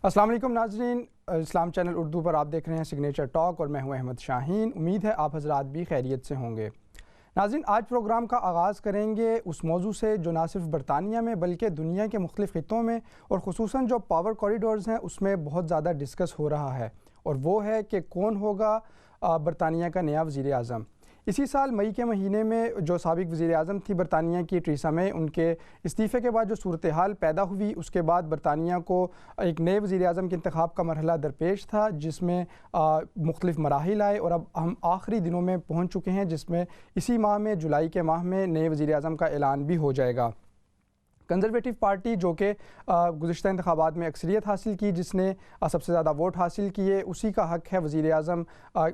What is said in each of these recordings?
अस्सलाम वालेकुम नाज़रीन, इस्लाम चैनल उर्दू पर आप देख रहे हैं सिग्नेचर टॉक और मैं हूं अहमद शाहीन। उम्मीद है आप हजरात भी खैरियत से होंगे। नाज़रीन, आज प्रोग्राम का आगाज़ करेंगे उस मौजू से जो ना सिर्फ बरतानिया में बल्कि दुनिया के मुख्तलिफ़ खित्तों में और ख़ुसूसन जो पावर कॉरिडोर्स हैं उसमें बहुत ज़्यादा डिस्कस हो रहा है, और वो है कि कौन होगा बरतानिया का नया वज़ीर आज़म। इसी साल मई के महीने में जो साबिक़ वज़ीर आज़म थी बरतानिया की टेरेसा मे, उनके इस्तीफ़े के बाद जो सूरत हाल पैदा हुई, उसके बाद बरतानिया को एक नए वज़ीर आज़म के इंतख़ाब का मरहला दरपेश था, जिसमें मुख्तलिफ़ मराहिल आए और अब हम आखिरी दिनों में पहुँच चुके हैं, जिसमें इसी माह में जुलाई के माह में नए वज़ीर आज़म का ऐलान भी हो जाएगा। कंजरवेटिव पार्टी जो कि गुज़िश्ता इंतखाबात में अक्सरियत हासिल की, जिसने सबसे ज़्यादा वोट हासिल किए, उसी का हक़ है वज़ीर आज़म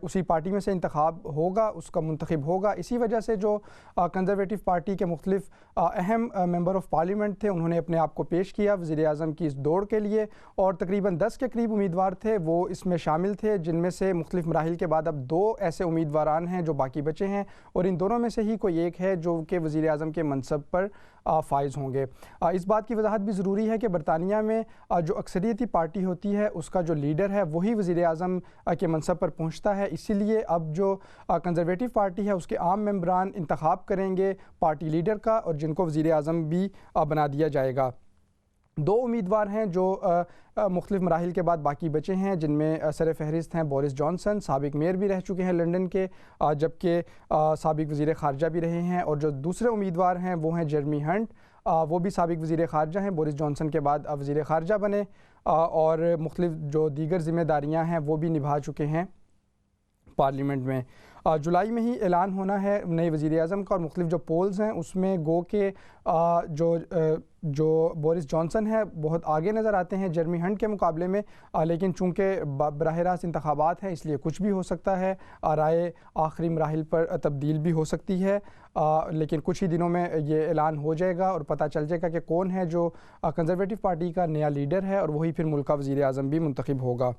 उसी पार्टी में से इंतखाब होगा, उसका मुंतखब होगा। इसी वजह से जो कंजरवेटिव पार्टी के मुख्तलिफ़ अहम मेंबर ऑफ़ पार्लियामेंट थे, उन्होंने अपने आप को पेश किया वज़ीर आज़म की इस दौड़ के लिए, और तकरीबन 10 के करीब उम्मीदवार थे वो इसमें शामिल थे, जिनमें से मुख्तलिफ़ मराहिल के बाद अब 2 ऐसे उम्मीदवारान हैं जो बाकी बचे हैं, और इन दोनों में से ही कोई एक है जो कि वज़ीर आज़म के मनसब पर फ़ाइज़ होंगे। इस बात की वजाहत भी ज़रूरी है कि बरतानिया में जो अक्सरियती पार्टी होती है उसका जो लीडर है वही वज़ीर आज़म के मनसब पर पहुँचता है। इसीलिए अब जो कंजरवेटिव पार्टी है उसके आम मेंबरान इंतखाब करेंगे पार्टी लीडर का, और जिनको वज़ीर आज़म भी बना दिया जाएगा। 2 उम्मीदवार हैं जो मुख्तलिफ़ मराहिल के बाद बाकी बचे हैं, जिनमें सर फहरिस्त हैं बोरिस जॉनसन, साबिक़ मेयर भी रह चुके हैं लंदन के, जबकि साबिक़ वज़ीर ख़ारजा भी रहे हैं। और जो दूसरे उम्मीदवार हैं वो हैं जेरेमी हंट, वो भी साबिक़ वज़ीर ख़ारजा हैं, बोरिस जॉनसन के बाद वज़ीर ख़ारजा बने, और मुख्तलिफ़ जो दीगर ज़िम्मेदारियाँ हैं वो भी निभा चुके हैं पार्लियामेंट में। जुलाई में ही ऐलान होना है नए वज़ीर आज़म का, और मुख्तलिफ़ जो पोल्स हैं उसमें गो के जो बोरिस जॉनसन है बहुत आगे नज़र आते हैं जेरेमी हंट के मुकाबले में, लेकिन चूँकि बराह रास्त इंतखाबात हैं इसलिए कुछ भी हो सकता है, राय आखिरी मराहिल पर तब्दील भी हो सकती है, लेकिन कुछ ही दिनों में ये ऐलान हो जाएगा और पता चल जाएगा कि कौन है जो कंजरवेटिव पार्टी का नया लीडर है, और वही फिर मुल्क का वज़ीर आज़म भी मुंतखब होगा।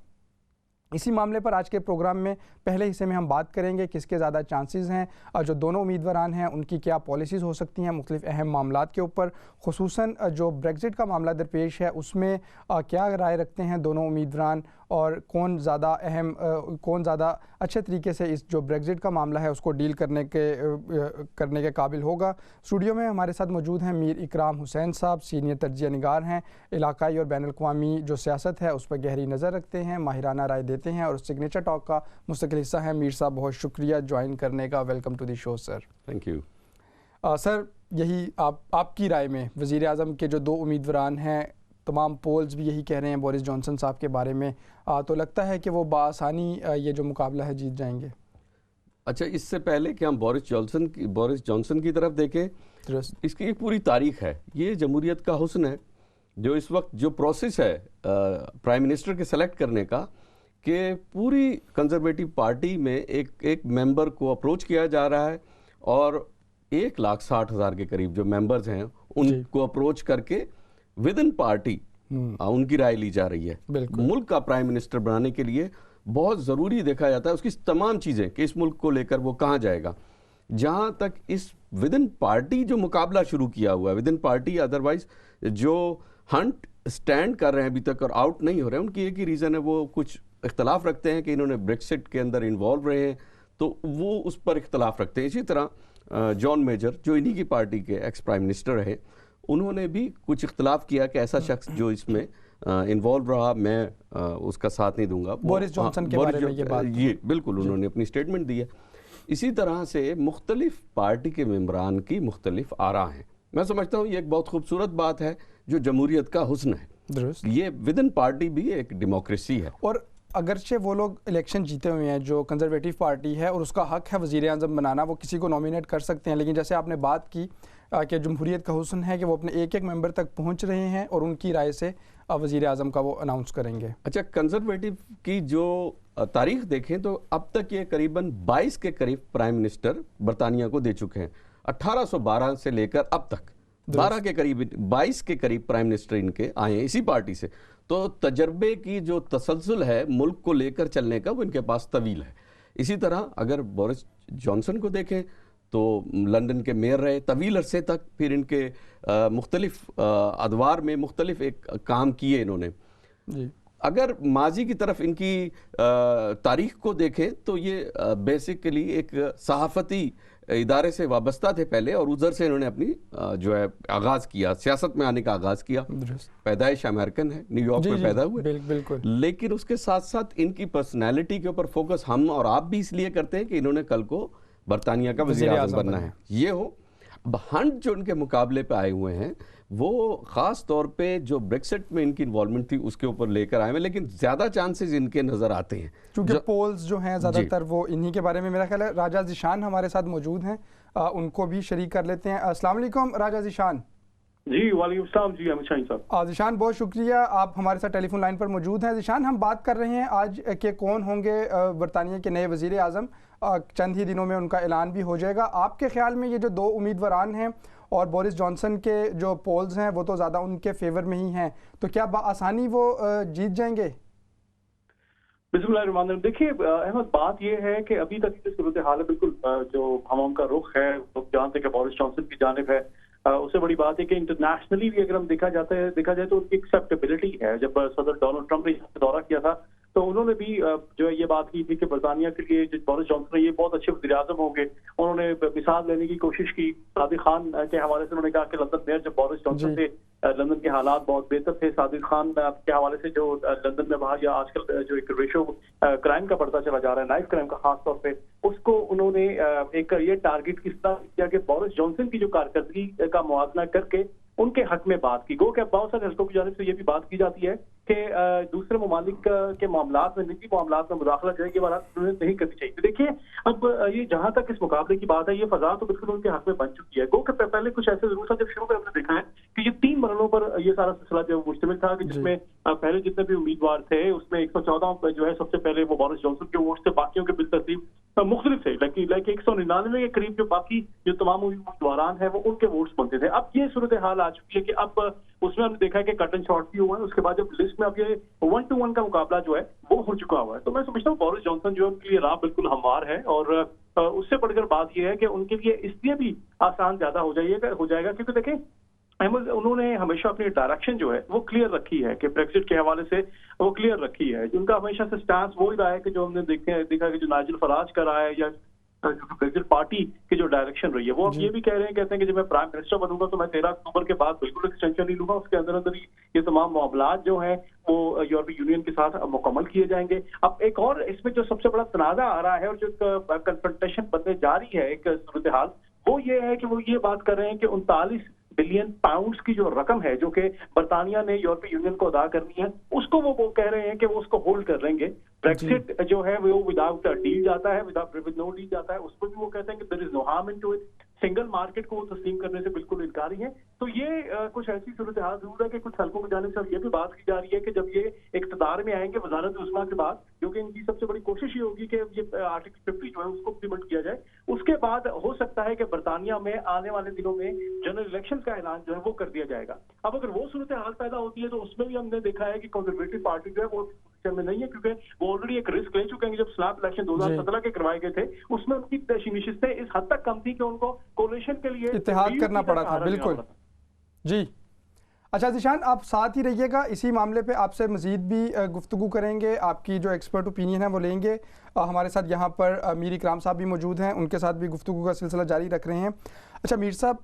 इसी मामले पर आज के प्रोग्राम में पहले हिस्से में हम बात करेंगे किसके ज़्यादा चांसेस हैं, और जो दोनों उम्मीदवारान हैं उनकी क्या पॉलिसीज़ हो सकती हैं मुख्तलिफ़ अहम मामलात के ऊपर, ख़ुसूसन जो ब्रेग्ज़िट का मामला दरपेश है उसमें क्या राय रखते हैं दोनों उम्मीदवारान, और कौन ज़्यादा अच्छे तरीके से इस जो ब्रेग्ज़िट का मामला है उसको डील करने के काबिल होगा। स्टूडियो में हमारे साथ मौजूद हैं मीर इकराम हुसैन साहब, सीनियर तजिया निगार हैं, इलाकाई और बैनुल अक़वामी जो सियासत है उस पर गहरी नज़र रखते हैं, माहिराना राय देते हैं, और सिग्नेचर टॉक का मुस्तकिल हिस्सा है। मीर साहब, बहुत शुक्रिया ज्वाइन करने का। Welcome to the show sir. Thank you sir, यही आपकी राय में वज़ीर आज़म के जो 2 उम्मीदवारान हैं, तमाम पोल्स भी यही कह रहे हैं बोरिस जॉनसन साहब के बारे में, तो लगता है कि वो बासानी ये जो मुकाबला है जीत जाएंगे? अच्छा, इससे पहले कि हम बोरिस जॉनसन की तरफ देखें, इसकी एक पूरी तारीख है। ये जमहूरियत का हुस्न है जो इस वक्त जो प्रोसेस है प्राइम मिनिस्टर के सेलेक्ट करने का, कि पूरी कंजर्वेटिव पार्टी में एक मेंबर को अप्रोच किया जा रहा है, और 1,60,000 के करीब जो मेंबर्स हैं उनको अप्रोच करके विद इन पार्टी उनकी राय ली जा रही है। मुल्क का प्राइम मिनिस्टर बनाने के लिए बहुत ज़रूरी देखा जाता है उसकी तमाम चीज़ें कि इस मुल्क को लेकर वो कहाँ जाएगा। जहाँ तक इस विद इन पार्टी जो मुकाबला शुरू किया हुआ है विद इन पार्टी, अदरवाइज जो हंट स्टैंड कर रहे हैं अभी तक और आउट नहीं हो रहे हैं, उनकी एक ही रीज़न है, वो कुछ इख्तलाफ रखते हैं कि इन्होंने ब्रेक्सिट के अंदर इन्वॉल्व रहे हैं, तो वो उस पर इख्तलाफ रखते हैं। इसी तरह जॉन मेजर जो इन्हीं की पार्टी के एक्स प्राइम मिनिस्टर रहे, उन्होंने भी कुछ इख्तलाफ किया कि ऐसा शख्स जो इसमें इन्वॉल्व रहा, मैं उसका साथ नहीं दूंगा। बोरिस जॉनसन के बारे में ये बिल्कुल उन्होंने अपनी स्टेटमेंट दी है। इसी तरह से मुख्तलिफ पार्टी के मेंबरान की मुख्तलिफ आरा हैं। मैं समझता हूँ ये एक बहुत खूबसूरत बात है जो जमहूरियत का हुस्न है। ये विद इन पार्टी भी एक डेमोक्रेसी है, और अगरचे वो लोग इलेक्शन जीते हुए हैं जो कंजर्वेटिव पार्टी है और उसका हक़ है वज़ीर आज़म बनाना, वो किसी को नॉमिनेट कर सकते हैं, लेकिन जैसे आपने बात की कि जमहूरियत का हुस्न है कि वो अपने एक मेंबर तक पहुंच रहे हैं और उनकी राय से वज़ीर आज़म का वो अनाउंस करेंगे। अच्छा, कंजर्वेटिव की जो तारीख देखें तो अब तक ये करीबन 22 के करीब प्राइम मिनिस्टर बरतानिया को दे चुके हैं। 1812 से लेकर अब तक 12 के करीब 22 के करीब प्राइम मिनिस्टर इनके आए हैं इसी पार्टी से। तो तजर्बे की जो तसलसल है मुल्क को लेकर चलने का, वो इनके पास तवील है। इसी तरह अगर बोरिस जॉनसन को देखें तो लंदन के मेयर रहे तवील अरसे तक, फिर इनके मुख्तलिफ अदवार में मुख्तलिफ एक काम किए इन्होंने जी। अगर माजी की तरफ इनकी तारीख को देखें तो ये बेसिकली एक सहाफ़ती इदारे से वाबस्ता थे पहले, और उधर से इन्होंने अपनी जो है आगाज़ किया, सियासत में आने का आगाज़ किया। पैदाइश अमेरिकन है, न्यूयॉर्क में पैदा हुए, बिल्कुल। लेकिन उसके साथ साथ इनकी पर्सनैलिटी के ऊपर फोकस हम और आप भी इसलिए करते हैं कि इन्होंने कल को बरतानिया का वज़ीर आज़म बनना है। ये हो, अब हंट जो उनके मुकाबले पे आए हुए हैं वो ख़ास तौर पे जो ब्रेक्सिट में इनकी इन्वॉल्वमेंट थी उसके ऊपर लेकर आए हैं, लेकिन ज़्यादा चांसेस इनके नज़र आते हैं क्योंकि पोल्स जो हैं ज़्यादातर वो इन्हीं के बारे में। मेरा ख्याल है राजा ज़ीशान हमारे साथ मौजूद हैं, उनको भी शरीक कर लेते हैं। अस्सलाम वालेकुम राजा ज़ीशान। जी वालेकुम सलाम जी अमित शाहीन साहब। ज़ीशान बहुत शुक्रिया, आप हमारे साथ टेलीफोन लाइन पर मौजूद हैं। ज़ीशान, हम बात कर रहे हैं आज के कौन होंगे बरतानिया के नए वज़ीर आज़म। चंद ही दिनों में उनका ऐलान भी हो जाएगा। आपके ख्याल में ये जो दो उम्मीदवारान हैं और बोरिस जॉनसन के जो पोल्स हैं वो तो ज़्यादा उनके फेवर में ही हैं, तो क्या आसानी वो जीत जाएंगे? बिस्मिल्लाहिर्रहमानिर्रहीम। देखिए अहमद, बात ये है कि अभी तक की सूरत हाल है बिल्कुल जो हम का रुख है वो जानते हैं कि बोरिस जॉनसन की जानिब है। उससे बड़ी बात है कि इंटरनेशनली भी अगर हम देखा जाए तो उनकी एक्सेप्टेबिलिटी है। जब सदर डोनाल्ड ट्रंप ने दौरा किया था तो उन्होंने भी जो है ये बात की थी कि बरतानिया के लिए जो बोरिस जॉनसन है ये बहुत अच्छे वज़ीर आज़म होंगे। उन्होंने मिसाल लेने की कोशिश की सादिक खान के हवाले से। उन्होंने कहा कि लंदन मेयर जब बोरिस जॉनसन थे लंदन के हालात बहुत बेहतर थे। सादिक खान के हवाले से जो लंदन में वहाँ या आजकल जो एक रेशो क्राइम का बढ़ता चला जा रहा है, नाइफ क्राइम का खास तौर पे, उसको उन्होंने एक ये टारगेट किस तरह किया कि बोरिस जॉनसन की जो कारकर्दगी का मुआवजा करके उनके हक में बात की। गो कि बहुत सारे हल्कों की जानिब से ये भी बात की जाती है कि दूसरे ममालिक के मामलात में, निजी मामलात में मुदाखला जो है ये बात उन्हें नहीं करनी चाहिए। तो देखिए अब ये जहां तक इस मुकाबले की बात है ये फजा तो बिल्कुल उनके हक में बन चुकी है। गो कि पहले कुछ ऐसे जरूर था, जब शुरू में हमने देखा है कि ये 3 मरहलों पर ये सारा सिलसिला जो मुश्तमिल था कि जिसमें पहले जितने भी उम्मीदवार थे उसमें 114 जो है सबसे पहले वो बोरिस जॉनसन के वोट थे, बाकियों के बिलतरतीब मुख्तलिफ थे। लेकिन 199 के करीब जो बाकी जो तमाम उम्मीदवार हैं वो उनके वोट्स बनते थे। अब ये सूरत हाल आ चुकी है कि अब उसमें हमने देखा है कि कट एंड शॉट भी हुआ है। उसके बाद जब लिस्ट में अब ये 1-to-1 का मुकाबला जो है वो हो चुका हुआ है। तो मैं समझता हूँ बोरिस जॉनसन जो है उनके लिए राह बिल्कुल हमवार है। और उससे बढ़कर बात यह है कि उनके लिए इसलिए भी आसान ज्यादा हो जाएगा क्योंकि देखें अहमद, उन्होंने हमेशा अपनी डायरेक्शन जो है वो क्लियर रखी है कि ब्रेक्सिट के हवाले से वो क्लियर रखी है। उनका हमेशा से स्टांस वो ही रहा है कि जो हमने देखा कि जो नाइजल फराज का रहा है या ब्रेक्सिट पार्टी की जो डायरेक्शन रही है वो अब ये भी कहते हैं कि जब मैं प्राइम मिनिस्टर बनूंगा तो मैं 13 अक्टूबर के बाद बिल्कुल एक्सटेंशन नहीं लूंगा। उसके अंदर अंदर ही ये तमाम मामलात जो हैं वो यूरोपीय यूनियन के साथ मुकम्मल किए जाएंगे। अब एक और इसमें जो सबसे बड़ा तनाज़ा आ रहा है और जो कन्फ्रंटेशन बनने जा रही है एक सूरत हाल, वो ये है कि वो ये बात कर रहे हैं कि 39 बिलियन पाउंड्स की जो रकम है जो कि बरतानिया ने यूरोपीय यूनियन को अदा करनी है उसको वो कह रहे हैं कि वो उसको होल्ड कर लेंगे। ब्रेक्सिट जो है वो विदाउट डील जाता है, विद नो डील जाता है, उसको भी वो कहते हैं कि there is no harm into it. Single market को वो तस्लीम करने से बिल्कुल इनकारी है। तो ये कुछ ऐसी सूरत हाल जरूर है कि कुछ हल्कों की जानिब से अब ये भी बात की जा रही है कि जब ये इक़्तिदार में आएंगे वज़ारत उस्मा के बाद, जो कि इनकी सबसे बड़ी कोशिश ये होगी कि ये आर्टिकल 50 जो है उसको इम्प्लीमेंट किया जाए। उसके बाद हो सकता है कि बरतानिया में आने वाले दिनों में जनरल इलेक्शन का ऐलान जो है वो कर दिया जाएगा। अब अगर वो सूरत हाल पैदा होती है तो उसमें भी हमने देखा है कि कंजर्वेटिव पार्टी जो है वो में नहीं है क्योंकि वो ऑलरेडी एक रिस्क ले चुके हैं। जब स्नैप इलेक्शन 2017 के करवाए गए थे उसमें उनकी नशिस्तें इस हद तक कम थी कि उनको कोलिशन के लिए इत्तेहाद करना पड़ा था। बिल्कुल जी। अच्छा ज़ीशान, आप साथ ही रहिएगा, इसी मामले पे आपसे मज़ीद भी गुफ्तगू करेंगे, आपकी जो एक्सपर्ट ओपिनियन है वो लेंगे। हमारे साथ यहाँ पर मीर इकराम साहब भी मौजूद हैं, उनके साथ भी गुफ्तगू का सिलसिला जारी रख रहे हैं। अच्छा मीर साहब,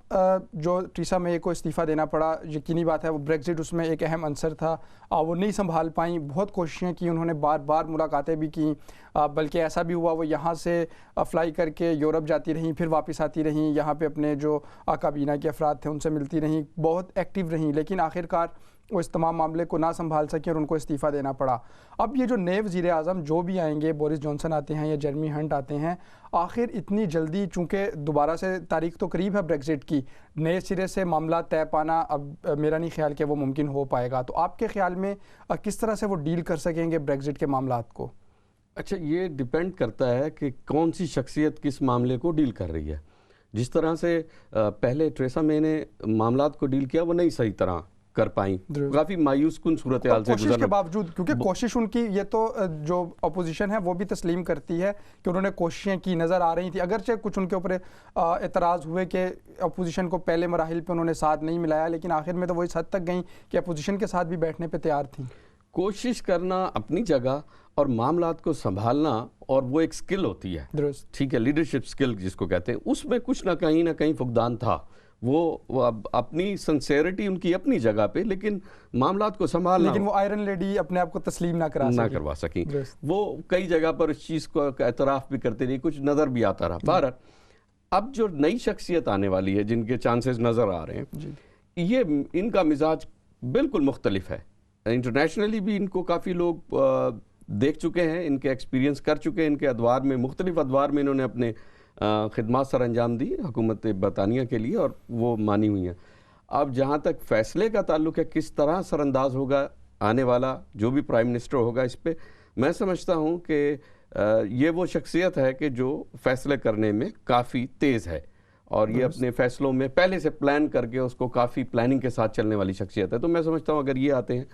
जो टीसा मे को इस्तीफ़ा देना पड़ा, यकीनी बात है वो ब्रेक्सिट उसमें एक अहम अंसर था। वो नहीं संभाल पाई, बहुत कोशिशें की उन्होंने, बार बार मुलाकातें भी की, बल्कि ऐसा भी हुआ वो यहाँ से फ़्लाई करके यूरोप जाती रहीं, फिर वापस आती रहीं, यहाँ पे अपने जो काबीना के अफराद थे उनसे मिलती रहीं, बहुत एक्टिव रहीं, लेकिन आखिरकार वो इस तमाम मामले को ना संभाल सकें और उनको इस्तीफ़ा देना पड़ा। अब ये जो नए वज़ीर आज़म जो भी आएंगे, बोरिस जॉनसन आते हैं या जेरेमी हंट आते हैं, आखिर इतनी जल्दी, चूँकि दोबारा से तारीख तो करीब है ब्रेक्सिट की, नए सिरे से मामला तय पाना अब मेरा नहीं ख्याल कि वो मुमकिन हो पाएगा। तो आपके ख्याल में किस तरह से वो डील कर सकेंगे ब्रेक्सिट के मामलात को? अच्छा, ये डिपेंड करता है कि कौन सी शख्सियत किस मामले को डील कर रही है। जिस तरह से पहले थेरेसा मे ने मामलात को डील किया वो नहीं सही तरह कर पाई, काफी मायूस कुन सूरत हाल से कोशिश के बावजूद, क्योंकि कोशिश उनकी, ये तो जो अपोजिशन है वो भी तस्लीम करती है कि उन्होंने कोशिशें की, नज़र आ रही थी, अगरचे कुछ उनके ऊपर एतराज़ हुए कि अपोजिशन को पहले मराहिल पे उन्होंने साथ नहीं मिलाया, लेकिन आखिर में तो वो इस हद तक गई कि अपोजिशन के साथ भी बैठने पे तैयार थी। कोशिश करना अपनी जगह और मामलात को संभालना, और वो एक स्किल होती है, ठीक है, लीडरशिप स्किल जिसको कहते हैं, उसमें कुछ ना कहीं फुकदान था। वो अपनी सिंसेरिटी उनकी अपनी जगह पे, लेकिन मामलात को संभालना, लेकिन वो आयरन लेडी अपने आप को तस्लीम ना करवा सकी। वो कई जगह पर इस चीज़ को एतराफ़ भी करते रही, कुछ नज़र भी आता रहा। भारत अब जो नई शख्सियत आने वाली है, जिनके चांसेस नज़र आ रहे हैं, ये इनका मिजाज बिल्कुल मुख्तलिफ है। इंटरनेशनली भी इनको काफ़ी लोग देख चुके हैं, इनके एक्सपीरियंस कर चुके हैं, इनके अदवार में, मुख्तलिफ अदवार में इन्होंने अपने खिदमात सर अंजाम दी हुकूमत बरतानिया के लिए, और वो मानी हुई हैं। अब जहाँ तक फ़ैसले का ताल्लुक है, किस तरह सरअंदाज होगा आने वाला जो भी प्राइम मिनिस्टर होगा, इस पर मैं समझता हूँ कि ये वो शख्सियत है कि जो फ़ैसले करने में काफ़ी तेज़ है, और ये अपने फ़ैसलों में पहले से प्लान करके उसको काफ़ी प्लानिंग के साथ चलने वाली शख्सियत है। तो मैं समझता हूँ अगर ये आते हैं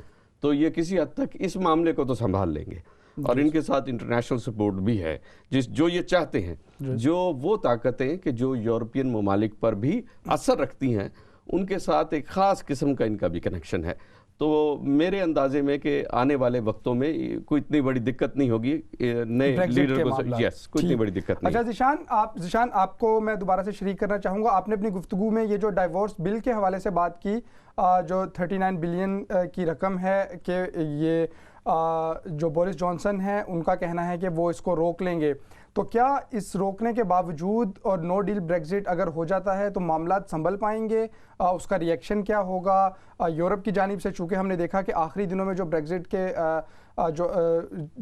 तो ये किसी हद तक इस मामले को तो संभाल लेंगे, और इनके साथ इंटरनेशनल सपोर्ट भी है, जो ये चाहते हैं, जो वो ताकतें कि जो यूरोपियन ममालिक पर भी असर रखती हैं, उनके साथ एक ख़ास किस्म का इनका भी कनेक्शन है। तो मेरे अंदाजे में कि आने वाले वक्तों में कोई इतनी बड़ी दिक्कत नहीं होगी नए लीडर को, यस, कोई इतनी बड़ी दिक्कत नहीं। अच्छा ज़ीशान, आपको मैं दोबारा से शरीक करना चाहूँगा। आपने अपनी गुफ्तगू में ये जो डाइवोर्स बिल के हवाले से बात की, जो 39 बिलियन की रकम है, कि ये जो बोरिस जॉनसन है उनका कहना है कि वो इसको रोक लेंगे, तो क्या इस रोकने के बावजूद और नो डील ब्रेक्जिट अगर हो जाता है तो मामला संभल पाएंगे? उसका रिएक्शन क्या होगा यूरोप की जानिब से? चूँकि हमने देखा कि आखिरी दिनों में जो ब्रेक्जिट के जो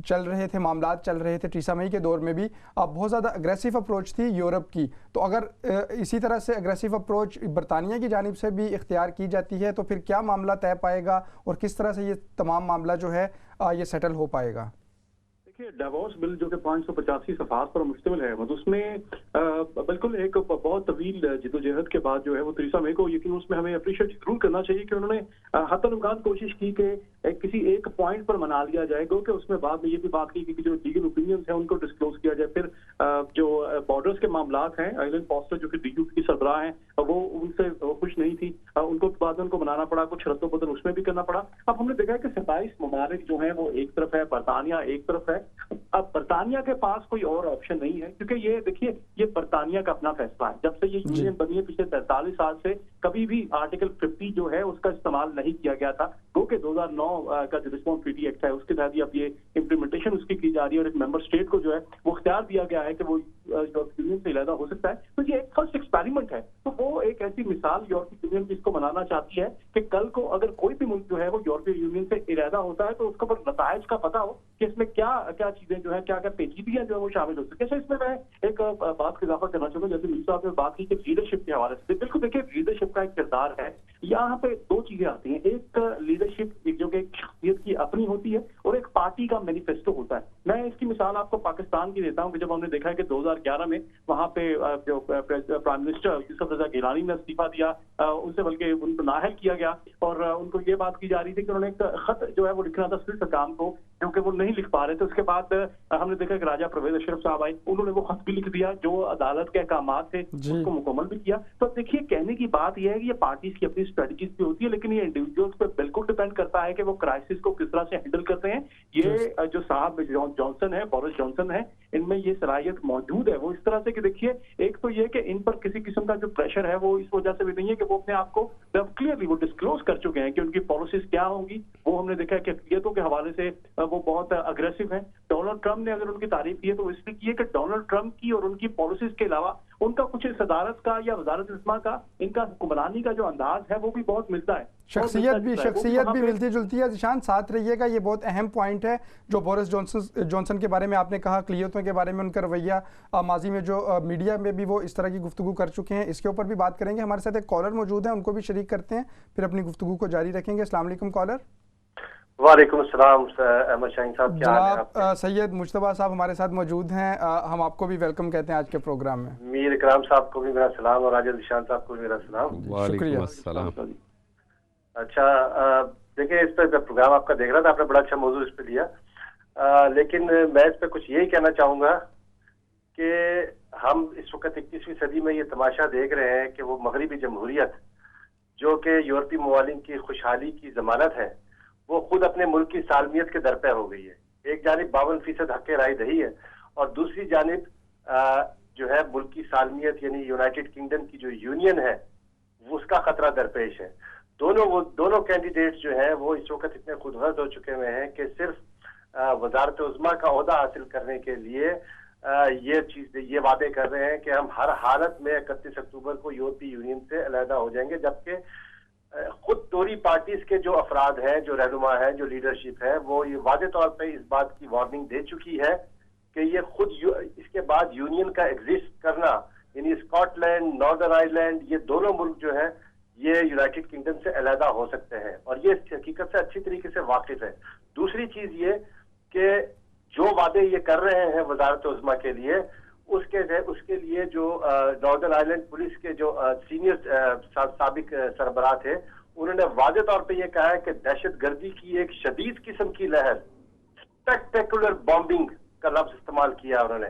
चल रहे थे, मामलात चल रहे थे, टीसा मई के दौर में भी बहुत ज़्यादा अग्रेसिव अप्रोच थी यूरोप की। तो अगर इसी तरह से अग्रेसिव अप्रोच बरतानिया की जानिब से भी इख्तियार की जाती है तो फिर क्या मामला तय पाएगा, और किस तरह से ये तमाम मामला जो है ये सेटल हो पाएगा? डिवोर्स बिल जो कि 585 सफ़हात पर मुश्तमिल है, मतलब उसमें बिल्कुल एक बहुत तवील जिदोजहद के बाद जो है वो टीसा मई को, यकीन उसमें हमें अप्रिशिएट जरूर करना चाहिए कि उन्होंने हत्तल-इम्कान कोशिश की कि किसी एक पॉइंट पर मना लिया जाएगा, कि उसमें बाद में ये भी बात की कि जो लीगल ओपिनियंस है उनको डिस्क्लोज किया जाए। फिर जो बॉर्डर्स के मामलात हैं, आइलन फॉस्टर जो कि डीयू की सरबराह हैं, वो उनसे खुश नहीं थी, उनको बाद में उनको मनाना पड़ा, कुछ रद्द बदल उसमें भी करना पड़ा। अब हमने देखा है कि 27 ममालिक जो है वो एक तरफ है, बरतानिया एक तरफ है। अब बरतानिया के पास कोई और ऑप्शन नहीं है, क्योंकि ये देखिए, ये बरतानिया का अपना फैसला है। जब से ये यूनियन बनी है पिछले 43 साल से कभी भी आर्टिकल 50 जो है उसका इस्तेमाल नहीं किया गया था। वो के 2009 का जो रिस्पॉन्स ट्रीटी एक्ट है उसके तहत अब ये इम्प्लीमेंटेशन उसकी की जा रही है, और एक मेंबर स्टेट को जो है वो इख्तियार दिया गया है कि वो यूरोपीय यूनियन से अलहदा हो सकता है। तो ये एक फर्स्ट एक्सपेरिमेंट है, तो वो एक ऐसी मिसाल यूरोपीय यूनियन जिसको मनाना चाहती है कि कल को अगर कोई भी मुल्क जो है वो यूरोपीय यूनियन से अलहदा होता है तो उसके ऊपर नताइज का पता हो कि इसमें क्या क्या चीजें जो है, क्या क्या पेचीदगियां जो है वो शामिल हो सकती है। इसमें मैं एक बात का इजाफा करना चाहूंगा, जैसे मीर साहब ने बात की कि लीडरशिप के हवाले से, बिल्कुल देखिए लीडरशिप का एक किरदार है। यहाँ पे दो चीजें आती हैं, एक लीडरशिप जो कि एक शख्सियत की अपनी होती है, और एक पार्टी का मैनिफेस्टो होता है। मैं इसकी मिसाल आपको पाकिस्तान की देता हूँ कि जब हमने देखा है कि 2011 में वहां पे जो प्राइम मिनिस्टर यूसुफ रजा गिलानी ने इस्तीफा दिया, उनसे बल्कि उनको नाअहल किया गया, और उनको ये बात की जा रही थी कि उन्होंने एक खत जो है वो लिखना था स्पीकर काम को, क्योंकि वो नहीं लिख पा रहे थे। उसके बाद हमने देखा कि राजा परवेज अशरफ साहब आए, उन्होंने वो खत भी लिख दिया, जो अदालत के अहकामात थे उसको मुकम्मल भी किया। तो देखिए, कहने की बात यह है कि ये पार्टीज की अपनी स्ट्रेटजीज भी होती है, लेकिन ये इंडिविजुअल्स पे बिल्कुल डिपेंड करता है कि वो क्राइसिस को किस तरह से हैंडल करते हैं। ये जो साहब जॉनसन है, बोरिस जॉनसन है, इनमें ये सलाहियत मौजूद है। वो इस तरह से कि देखिए, एक तो ये कि इन पर किसी किस्म का जो प्रेशर है वो इस वजह से भी नहीं है कि वो अपने आप को क्लियरली वो डिस्क्लोज कर चुके हैं कि उनकी पॉलिसीज क्या होंगी। वो हमने देखा है कि अक़लियतों के हवाले से वो बहुत अग्रेसिव है। डोनाल्ड ट्रंप ने अगर उनकी तारीफ की है तो इसलिए की है कि डोनाल्ड ट्रंप की और उनकी पॉलिसीज के अलावा उनका कुछ सदारत का या वजारत इस्मा का, इनका हुक्मरानी का जो अंदाज है वो भी बहुत मिलता है। शख्सियत भी मिलती जुलती है। ज़ीशान, साथ रहिएगा, ये बहुत अहम पॉइंट है जो बोरिस जॉनसन के बारे में आपने कहा, अक़लियतों के बारे में उनका रवैया, माजी में जो मीडिया में भी वो इस तरह की गुफ्तगू कर चुके हैं, इसके ऊपर भी बात करेंगे। हमारे साथ एक कॉलर मौजूद है, उनको भी शरीक करते हैं, फिर अपनी गुफ्तगू को जारी रखेंगे। अस्सलाम वालेकुम कॉलर। वालेकुम अस्सलाम अहमद शाहीन साहब, क्या हाल है आपके? सैयद मुश्तबा साहब हमारे साथ मौजूद हैं, हम आपको भी वेलकम कहते हैं आज के प्रोग्राम में। मीर इकराम साहब को भी मेरा सलाम, और राजा ज़ीशान साहब को भी मेरा सलाम। शुक्रिया। अच्छा, देखिए, इस पर प्रोग्राम आपका देख रहा था, आपने बड़ा अच्छा मौजूद इस पे लिया, लेकिन मैं इस पे कुछ यही कहना चाहूँगा कि हम इस वक्त 21वीं सदी में ये तमाशा देख रहे हैं कि वो मगरबी जमहूरियत जो कि यूरोपीय ममालिक की खुशहाली की जमानत है, वो खुद अपने मुल्क की सालमियत के दर पे हो गई है। एक जानिब 52% हक राय दही है और दूसरी जानिब जो है मुल्क की सालमियत यानी यूनाइटेड किंगडम की जो यूनियन है उसका खतरा दरपेश है। दोनों कैंडिडेट्स जो हैं वो इस वक्त इतने खुदगर्ज हो चुके हुए हैं कि सिर्फ वजारत उज़्मा का ओहदा हासिल करने के लिए ये वादे कर रहे हैं कि हम हर हालत में 31 अक्टूबर को यूरोपीय यूनियन से अलहदा हो जाएंगे, जबकि खुद टोरी पार्टीज के जो अफराद हैं, जो रहनुमा है, जो लीडरशिप है, वो ये वादे तौर पे इस बात की वार्निंग दे चुकी है कि ये खुद इसके बाद यूनियन का एग्जिस्ट करना, यानी स्कॉटलैंड, नॉर्दर्न आयरलैंड, ये दोनों मुल्क जो है ये यूनाइटेड किंगडम से अलहदा हो सकते हैं और ये इस हकीकत से अच्छी तरीके से वाकिफ है। दूसरी चीज ये कि जो वादे ये कर रहे हैं वजारत उज़्मा के लिए, उसके लिए जो नॉर्दर्न आयरलैंड पुलिस के जो सीनियर साबिक सरबराह थे, उन्होंने वादे तौर पे ये कहा है कि दहशतगर्दी की एक शदीद किस्म की लहर, स्पेक्टेकुलर बॉम्बिंग का लफ्ज इस्तेमाल किया उन्होंने,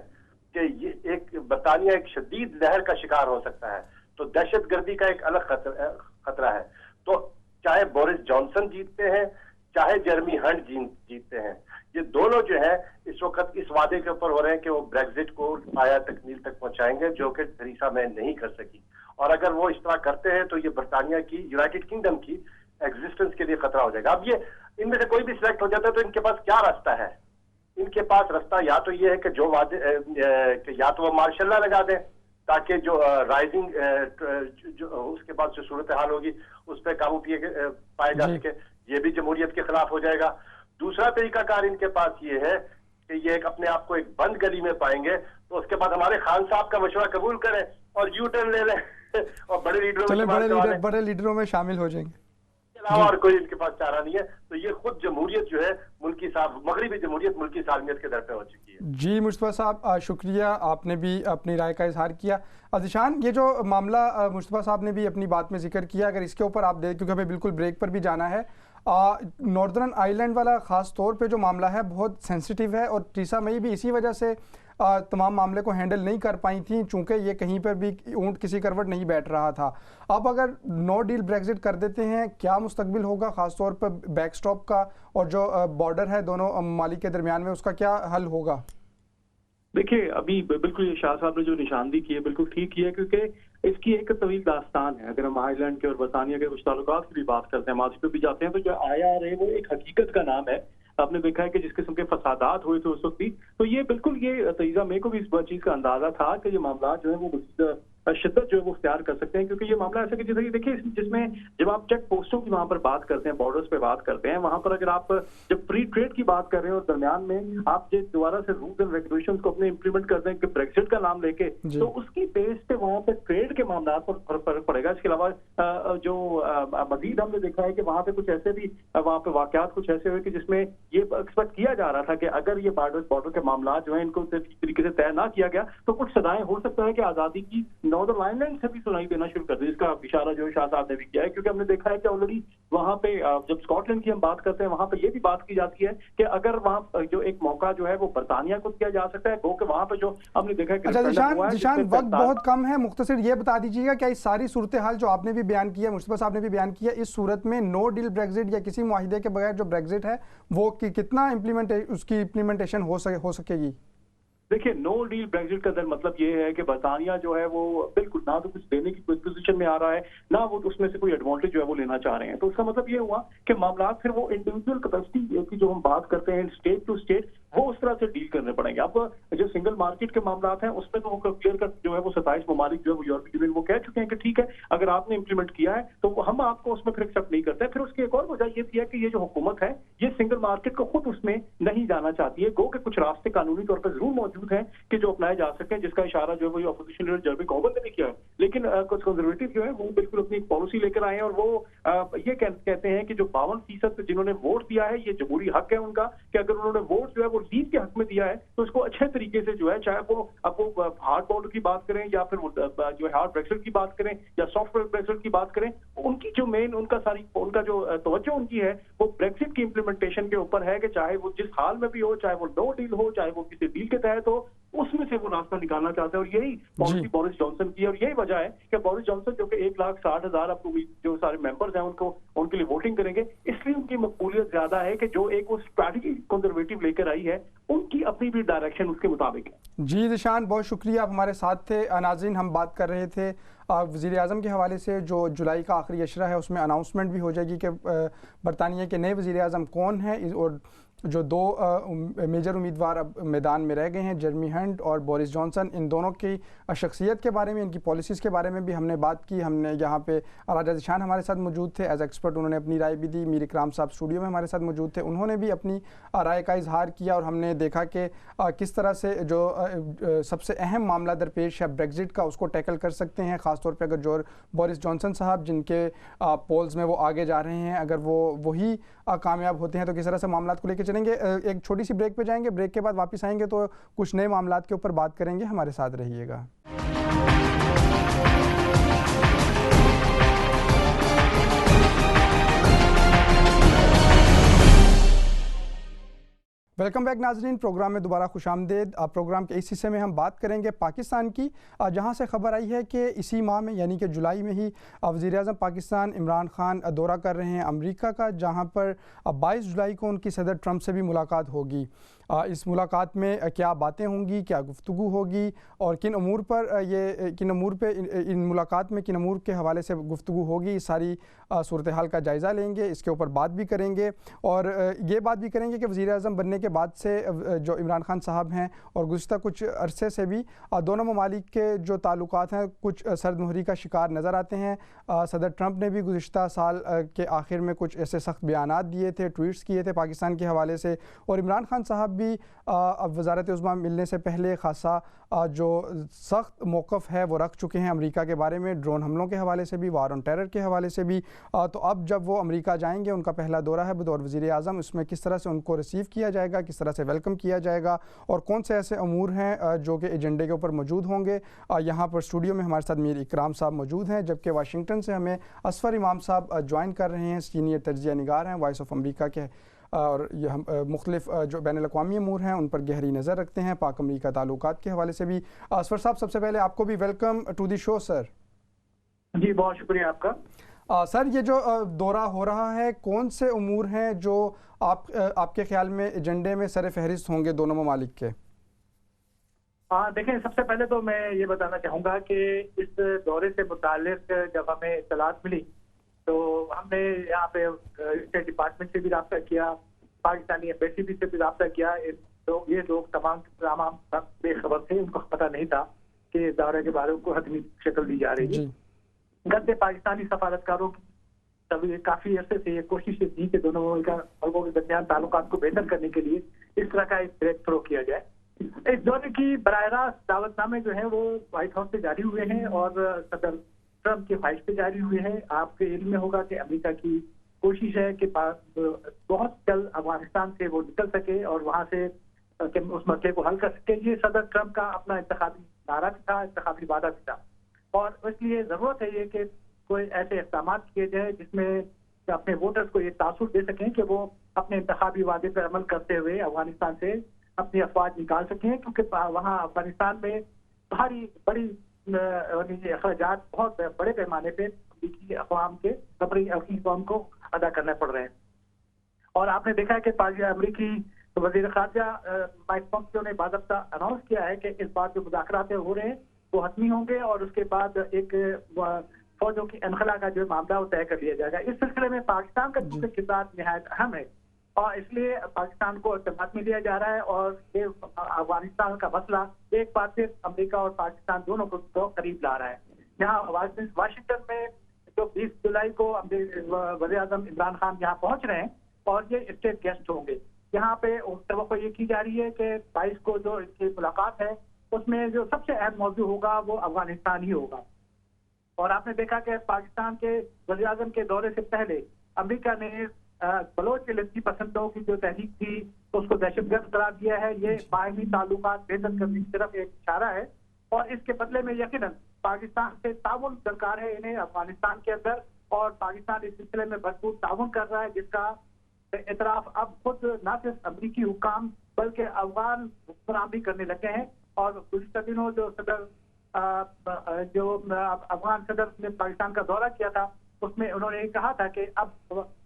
कि ये एक बरतानिया एक शदीद लहर का शिकार हो सकता है। तो दहशतगर्दी का एक अलग खतरा है। तो चाहे बोरिस जॉनसन जीतते हैं, चाहे जेरेमी हंट जीतते हैं, ये दोनों जो है इस वक्त इस वादे के ऊपर हो रहे हैं कि वो ब्रेक्जिट को पाया तकमील तक पहुंचाएंगे, जो कि थेरेसा मे नहीं कर सकी। और अगर वो इस तरह करते हैं तो ये बरतानिया की, यूनाइटेड किंगडम की एग्जिस्टेंस के लिए खतरा हो जाएगा। अब ये इनमें से कोई भी सिलेक्ट हो जाता है तो इनके पास क्या रास्ता है? इनके पास रास्ता या तो ये है कि जो वादे या तो वो मार्शल लॉ लगा दें ताकि जो राइजिंग जो उसके बाद जो सूरत हाल होगी उस पर काबू पाया जा सके, ये भी जमहूरियत के खिलाफ हो जाएगा। दूसरा तरीकाकार इनके पास ये है कि ये अपने आप को एक बंद गली में पाएंगे, तो उसके बाद हमारे खान साहब का मशवरा कबूल करें और यू टर्न ले लें और बड़े लीडरों में शामिल हो जाएंगे। अलावा और कोई इनके पास चारा नहीं है। तो ये खुद जमहूरियत जो है मगरिबी जमहूरियत मुल्क की सालमियत के दर पे हो चुकी है। जी मुस्तफा साहब शुक्रिया, आपने भी अपनी राय का इजहार किया। ज़ीशान, ये जो मामला मुस्तफा साहब ने भी अपनी बात में जिक्र किया, अगर इसके ऊपर आप देखें, क्योंकि हमें बिल्कुल ब्रेक पर भी जाना है, नॉर्दर्न आयरलैंड वाला ख़ास तौर पे जो मामला है बहुत सेंसिटिव है और थेरेसा मे भी इसी वजह से तमाम मामले को हैंडल नहीं कर पाई थी, चूँकि ये कहीं पर भी ऊँट किसी करवट नहीं बैठ रहा था। अब अगर नो डील ब्रेक्जिट कर देते हैं, क्या मुस्तकबिल होगा ख़ास तौर पर बैकस्टॉप का, और जो बॉर्डर है दोनों ममालिक के दरमियान में, उसका क्या हल होगा? देखिए, अभी बिल्कुल ये शाह साहब ने जो निशानदी की है बिल्कुल ठीक की है, क्योंकि इसकी एक तवील दास्तान है। अगर हम आयरलैंड के और बरतानिया के कुछ ताल्लुकात की भी बात करते हैं, माजी पे भी जाते हैं, तो जो IRA वो एक हकीकत का नाम है। आपने देखा है कि जिस किस्म के फसादात हुए थे उस वक्त भी, तो ये बिल्कुल ये थेरेसा मे को भी इस चीज का अंदाजा था कि ये मामला जो है वो शिद्दत जो है वो इख्तियार कर सकते हैं, क्योंकि ये मामला ऐसा कि जैसे देखिए जिसमें जब आप चेक पोस्टों की वहां पर बात करते हैं, बॉर्डर्स पे बात करते हैं, वहां पर अगर आप जब फ्री ट्रेड की बात कर रहे हैं और दरमियान में आप जो दोबारा से रूल्स एंड रेगुलेशंस को अपने इंप्लीमेंट कर दें कि ब्रेक्जिट का नाम लेके, तो उसकी बेस पे वहां पर ट्रेड के मामला पर फर्क पड़ेगा। इसके अलावा जो मजीद हमने देखा है कि वहां पे कुछ ऐसे भी वहां पे वाकयात कुछ ऐसे हुए कि जिसमें ये एक्सपेक्ट किया जा रहा था कि अगर ये बॉर्डर के मामला जो है इनको तरीके से तय ना किया गया तो कुछ सदाएं हो सकता है कि आजादी की नॉर्दर्न आयरलैंड से भी सुनाई देना शुरू कर दी। इसका इशारा जो शाह साहब ने भी किया है, क्योंकि हमने देखा है कि ऑलरेडी वहां पे जब स्कॉटलैंड की हम बात करते हैं वहां पे ये भी बात की जाती है कि अगर वहां जो एक मौका जो है वो बरतानिया को दिया जा सकता है, गो के वहां पे जो हमने देखा है। अच्छा ज़ीशान, वक्त बहुत कम है, मुख्तसर ये बता दीजिएगा क्या इस सारी सूरत हाल जो आपने भी बयान किया, मुस्तफा साहब ने भी बयान किया, इस सूरत में नो डील ब्रेक्जिट या किसी मुआहिदे के बगैर जो ब्रेक्जिट है वो कितना उसकी इम्प्लीमेंटेशन हो सकेगी? देखिए, नो डील ब्रेक्जिट का मतलब ये है कि बरतानिया जो है वो बिल्कुल ना तो कुछ देने की पोजीशन में आ रहा है, ना वो उसमें से कोई एडवांटेज जो है वो लेना चाह रहे हैं। तो उसका मतलब ये हुआ कि मामला फिर वो इंडिविजुअल कैपेसिटी की जो हम बात करते हैं स्टेट टू स्टेट, वो उस तरह से डील करने पड़ेंगे। अब जो सिंगल मार्केट के मामला हैं उसमें तो वो क्लियर कट जो है वो 27 ममालिक जो है वो यूरोपीय यूनियन वो कह चुके हैं कि ठीक है, अगर आपने इंप्लीमेंट किया है तो हम आपको उसमें फिर एक्सेप्ट नहीं करते। फिर उसकी एक और वजह ये भी है कि ये जो हुकूमत है ये सिंगल मार्केट को खुद उसमें नहीं जाना चाहती है। गो के कुछ रास्ते कानूनी तौर पर जरूर मौजूद हैं कि जो अपनाए जा सकते हैं, जिसका इशारा जो है वो अपोजिशन लीडर जर्मी कॉर्बन ने भी किया है, लेकिन कुछ कंजर्वेटिव जो है वो बिल्कुल अपनी पॉलिसी लेकर आए हैं और वो ये कहते हैं कि जो 52% जिन्होंने वोट दिया है ये जमहूरी हक है उनका, कि अगर उन्होंने वोट जो है वो लीग के हक में दिया है तो उसको अच्छे तरीके से जो है, चाहे वो अब वो हार्ड बॉर्डर की बात करें या फिर जो है हार्ड ब्रेक्जिट की बात करें या सॉफ्ट ब्रेक्जिट की बात करें, उनकी जो मेन उनका जो तवज्जो उनकी है वो ब्रेक्जिट की इंप्लीमेंटेशन के ऊपर है कि चाहे वो जिस हाल में भी हो, चाहे वो नो डील हो, चाहे वो किसी डील के तहत हो, उसमें से वो रास्ता निकालना चाहते हैं। और यही पॉलिसी बोरिस जॉनसन की है, और यही वजह है कि बोरिस जॉनसन जो कि 1,60,000 अब जो सारे मेंबर्स हैं उनको उनके लिए वोटिंग करेंगे, इसलिए उनकी मकबूलियत ज्यादा है कि जो एक वो स्ट्रैटेजी कंजर्वेटिव लेकर आई है उनकी अपनी भी डायरेक्शन उसके मुताबिक है। जी ज़ीशान, बहुत शुक्रिया, आप हमारे साथ थे। नाज़रीन, हम बात कर रहे थे वज़ीर आज़म के हवाले से। जो जुलाई का आखिरी अशरा है उसमें अनाउंसमेंट भी हो जाएगी कि बरतानिया के नए वज़ीर आज़म कौन है, और जो दो मेजर उम्मीदवार अब मैदान में रह गए हैं, जेरेमी हंट और बोरिस जॉनसन, इन दोनों की शख्सियत के बारे में, इनकी पॉलिसीज़ के बारे में भी हमने बात की। हमने यहाँ पे राजा ज़ीशान हमारे साथ मौजूद थे एज एक्सपर्ट, उन्होंने अपनी राय भी दी। मीर इकराम साहब स्टूडियो में हमारे साथ मौजूद थे, उन्होंने भी अपनी राय का इजहार किया। और हमने देखा कि किस तरह से जो सबसे अहम मामला दरपेश है ब्रेग्जिट का, उसको टैकल कर सकते हैं। ख़ासतौर पर अगर जो बोरिस जॉनसन साहब, जिनके पोल्स में वो आगे जा रहे हैं, अगर वो वही कामयाब होते हैं तो किस तरह से मामला को लेकर चलेंगे। एक छोटी सी ब्रेक पे जाएंगे, ब्रेक के बाद वापस आएंगे तो कुछ नए मामलात के ऊपर बात करेंगे। हमारे साथ रहिएगा। वेलकम बैक नाजरीन, प्रोग्राम में दोबारा खुशामदेद। प्रोग्राम के इस हिस्से में हम बात करेंगे पाकिस्तान की, जहां से खबर आई है कि इसी माह में यानी कि जुलाई में ही वज़ीर आज़म पाकिस्तान इमरान खान दौरा कर रहे हैं अमेरिका का, जहां पर 22 जुलाई को उनकी सदर ट्रंप से भी मुलाकात होगी। इस मुलाकात में क्या बातें होंगी, क्या गुफ्तगू होगी, और किन अमूर पे इन मुलाकात में किन अमूर के हवाले से गुफ्तगू होगी, सारी सूरत हाल का जायज़ा लेंगे। इसके ऊपर बात भी करेंगे, और ये बात भी करेंगे कि वज़ीर आज़म बनने के बाद से जो इमरान खान साहब हैं और गुज़िश्ता कुछ अरसे से भी दोनों ममालिक के जो ताल्लुकात हैं कुछ सर्दमहरी का शिकार नज़र आते हैं। सदर ट्रंप ने भी गुज़िश्ता साल के आखिर में कुछ ऐसे सख्त बयानात दिए थे, ट्वीट्स किए थे पाकिस्तान के हवाले से, और इमरान खान साहब भी अब वज़ारत उज़्मा मिलने से पहले खासा जो सख्त मौक़िफ़ है वो रख चुके हैं अमेरिका के बारे में, ड्रोन हमलों के हवाले से भी, वार ऑन टेरर के हवाले से भी। तो अब जब वो अमेरिका जाएंगे, उनका पहला दौरा है बतौर वज़ीर आज़म, उसमें किस तरह से उनको रिसीव किया जाएगा, किस तरह से वेलकम किया जाएगा, और कौन से ऐसे अमूर हैं जो कि एजेंडे के ऊपर मौजूद होंगे। यहाँ पर स्टूडियो में हमारे साथ मीर इकराम साहब मौजूद हैं, जबकि वाशिंगटन से हमें असफर इमाम साहब ज्वाइन कर रहे हैं, सीनियर तजिया निगार हैं वॉइस ऑफ अमरीका के, और ये हम मुख्तलिफ जो बैनुल-अक़वामी अमूर हैं उन पर गहरी नज़र रखते हैं, पाक अमरीका ताल्लुकात के हवाले से भी। असफर साहब, सबसे पहले आपको भी welcome to the show sir. जी, बहुत शुक्रिया आपका। सर, ये जो दौरा हो रहा है, कौन से अमूर हैं जो आपके ख्याल में एजेंडे में सर फहरिस्त होंगे दोनों ममालिक के? देखें, सबसे पहले तो मैं ये बताना चाहूँगा कि इस दौरे से मुताल्लिक़ जब हमें इत्तलात मिली तो हमने यहाँ पे स्टेट डिपार्टमेंट से भी रब्ता किया, पाकिस्तानी एम्बेसी से भी रब्ता किया। तो ये लोग तमाम बेखबर थे, उनको पता नहीं था कि दौरे के बारे में को हतमी शक्ल दी जा रही है। गद्दे पाकिस्तानी सफारतकारों की तभी काफी अर्से से ये कोशिशें थी कि दोनों मुल्कों के दरमियान ताल्लुकात को बेहतर करने के लिए इस तरह का एक ब्रेक थ्रो किया जाए। इस दौरे की बराह रास्त दावतनामे जो है वो व्हाइट हाउस से जारी हुए हैं और सदर ट्रंप के ख्वाहिश पे जारी हुए हैं। आपके इल्म में होगा कि अमेरिका की कोशिश है कि बहुत जल्द अफगानिस्तान से वो निकल सके और वहां से उस मसले को हल कर सके। ये सदर ट्रंप का अपना इंतखाबी नारा भी था, इंतखाबी वादा भी था, और इसलिए जरूरत है ये कि कोई ऐसे इक़दाम किए जाए जिसमें अपने वोटर्स को ये तासुर दे सकें कि वो अपने इंतखाबी वादे पर अमल करते हुए अफगानिस्तान से अपनी अफवाज निकाल सकें, क्योंकि वहाँ अफगानिस्तान में भारी बड़ी अखराजात बहुत बड़े पैमाने पे अमरीकी अक़वाम को अदा करना पड़ रहे हैं। और आपने देखा है कि अमरीकी वज़ीर ख़ारजा माइक पॉम्पियो ने बाज़ाब्ता अनाउंस किया है कि इस बात जो मुज़ाकरात हो रहे हैं वो हतमी होंगे और उसके बाद एक फौजों की अनखला का जो मामला वो तय कर लिया जाएगा। इस सिलसिले में पाकिस्तान का जो किरदार निहायत अहम है और इसलिए पाकिस्तान को इत्तेफाक में लिया जा रहा है और ये अफगानिस्तान का मसला एक बार फिर अमेरिका और पाकिस्तान दोनों को करीब ला रहा है। यहाँ वाशिंगटन में जो 20 जुलाई को वज़ीर आज़म इमरान खान यहाँ पहुंच रहे हैं और ये स्टेट गेस्ट होंगे। यहाँ पे तवक्को ये की जा रही है कि 22 को जो इनकी मुलाकात है उसमें जो सबसे अहम मौजू होगा वो अफगानिस्तान ही होगा। और आपने देखा कि पाकिस्तान के वज़ीर आज़म के दौरे से पहले अमेरिका ने बलोच के लड़की पसंदों की जो तहरीक थी तो उसको दहशतगर्द करार दिया है। ये बाहमी ताल्लुकात बेहतर करने की तरफ एक इशारा है और इसके बदले में यकीनन पाकिस्तान से ताउन दरकार है इन्हें अफगानिस्तान के अंदर, और पाकिस्तान इस सिलसिले में भरपूर ताउन कर रहा है जिसका एतराफ अब खुद न सिर्फ अमरीकी हुकाम बल्कि अफगान हुक्मरान भी करने लगे हैं। और गुज़िश्ता दिनों जो सदर जो अफगान सदर ने पाकिस्तान का दौरा किया था, उसमें उन्होंने कहा था कि अब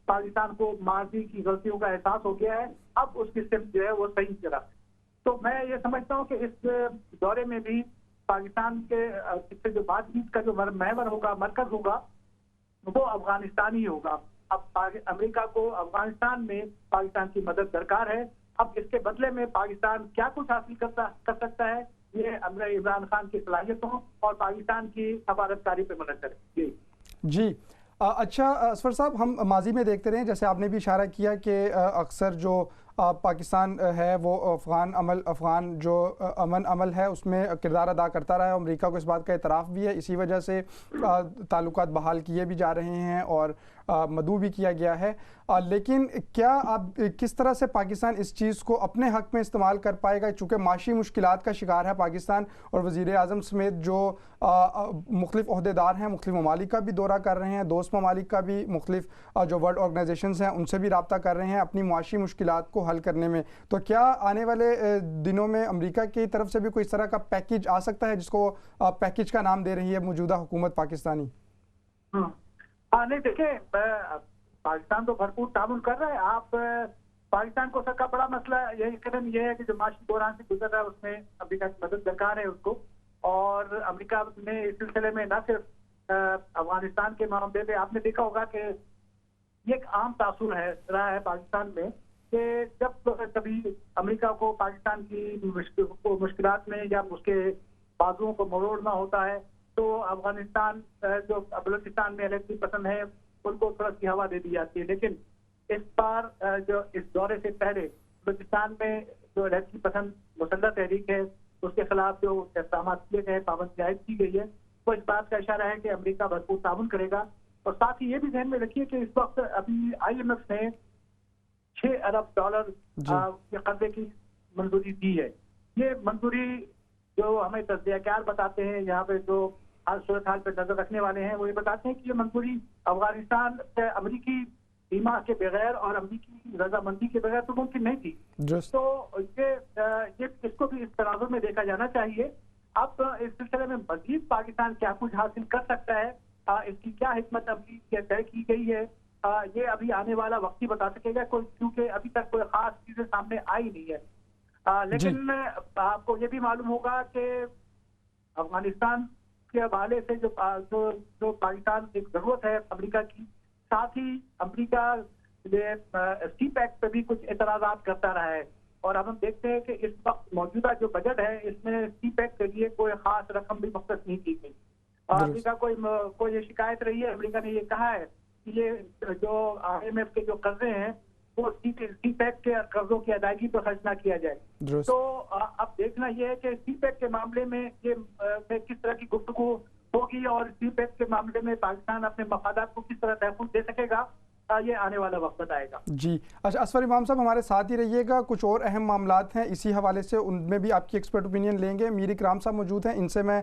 पाकिस्तान को माजी की गलतियों का एहसास हो गया है, अब उसकी सिर्फ जो है वो सही तरफ। तो मैं ये समझता हूँ कि इस दौरे में भी पाकिस्तान के जो बातचीत का जो महवर होगा, मरकज होगा, वो अफगानिस्तान ही होगा। अब अमेरिका को अफगानिस्तान में पाकिस्तान की मदद दरकार है। अब इसके बदले में पाकिस्तान क्या कुछ हासिल कर सकता है, ये इमरान खान की सलाहियतों और पाकिस्तान की हफाजतकारी पर मुनहसर है। जी अच्छा असफर साहब, हम माजी में देखते रहे, जैसे आपने भी इशारा किया कि अक्सर जो पाकिस्तान है वो अफ़गान जो अमन अमल है उसमें किरदार अदा करता रहा है। अमेरिका को इस बात का इतराफ़ भी है, इसी वजह से ताल्लुकात बहाल किए भी जा रहे हैं और मदऊ भी किया गया है। लेकिन क्या आप किस तरह से पाकिस्तान इस चीज़ को अपने हक़ में इस्तेमाल कर पाएगा, चूँकि माशी मुश्किलात का शिकार है पाकिस्तान और वज़ीर आज़म समेत जो मुख्तलिफ़ ओहदेदार हैं, मुख्तलिफ़ ममालिक का भी दौरा कर रहे हैं, दोस्त ममालिक का भी, मुख्तलिफ़ जो वर्ल्ड ऑर्गेनाइजेशंस हैं उनसे भी रब्ता कर रहे हैं अपनी माशी मुश्किलात को हल करने में। तो क्या आने वाले दिनों में अमेरिका की तरफ से भी कोई इस तरह का पैकेज आ सकता है जिसको पैकेज का नाम दे रही है मौजूदा हुकूमत पाकिस्तानी? हाँ नहीं, देखिए पाकिस्तान तो भरपूर तामुल कर रहा है। आप पाकिस्तान को सबका बड़ा मसला यही कदम ये है कि जो माशी बहरान से गुजर रहा है उसमें अमेरिका की मदद दरकार है उसको। और अमेरिका ने इस सिलसिले में न सिर्फ अफगानिस्तान के मामले में आपने देखा होगा कि ये एक आम तासुर रहा है पाकिस्तान में कि जब कभी अमेरिका को पाकिस्तान की मुश्किलात में या उसके बाजुओं को मरोड़ना होता है तो अफगानिस्तान जो बलूचिस्तान में अलग पसंद है उनको थोड़ा सी हवा दे दी जाती है। लेकिन इस बार जो इस दौरे से पहले बलूचिस्तान में जो लहकी पसंद मुसल्लह तहरीक है उसके खिलाफ जो इक़दाम किए गए, पाबंदी आयद की गई है, वो इस बात का इशारा है कि अमेरिका भरपूर ताउन करेगा। और साथ ही ये भी ध्यान में रखिए कि इस वक्त अभी IMF ने $6 अरब के कर्जे की मंजूरी दी है। ये मंजूरी जो हमें तजज़ियाकार बताते हैं, यहाँ पे जो सूरत हाल पे नजर रखने वाले हैं, वो ये बताते हैं कि ये मंजूरी अफगानिस्तान से अमरीकी बीमा के बगैर और अमरीकी रजामंदी के बगैर तो मुमकिन नहीं थी। तो ये इसको भी इस तनाजुर में देखा जाना चाहिए। अब इस सिलसिले में मजीद पाकिस्तान क्या कुछ हासिल कर सकता है, इसकी क्या हिकमत अमली तय की गई है, ये अभी आने वाला वक्त ही बता सकेगा, क्योंकि अभी तक कोई खास चीजें सामने आई नहीं है। लेकिन आपको ये भी मालूम होगा कि अफगानिस्तान के हवाले से जो पाकिस्तान एक जरूरत है अमेरिका की, साथ ही अमेरिका CPEC पे भी कुछ एतराज़ात करता रहा है। और अब हम देखते हैं कि इस वक्त मौजूदा जो बजट है इसमें CPEC के लिए कोई खास रकम भी मुख्तस नहीं की गई। अमेरिका कोई ये शिकायत रही है, अमेरिका ने ये कहा है कि ये जो IMF के जो कर्जे हैं वो CPEC के कर्जों की अदायगी पर खर्च ना किया जाए। तो अब देखना ये है कि CPEC के मामले में ये किस तरह की गुफ्तगू होगी और CPEC के मामले में पाकिस्तान अपने मफादात को किस तरह तहफ़्फ़ुज़ दे सकेगा, ये आने वाला वक्त बताएगा। जी अच्छा, असफर इमाम साहब हमारे साथ ही रहिएगा। कुछ और अहम मामलात हैं इसी हवाले से, उनमें भी आपकी एक्सपर्ट ओपिनियन लेंगे। मीर इकराम साहब मौजूद हैं, इनसे मैं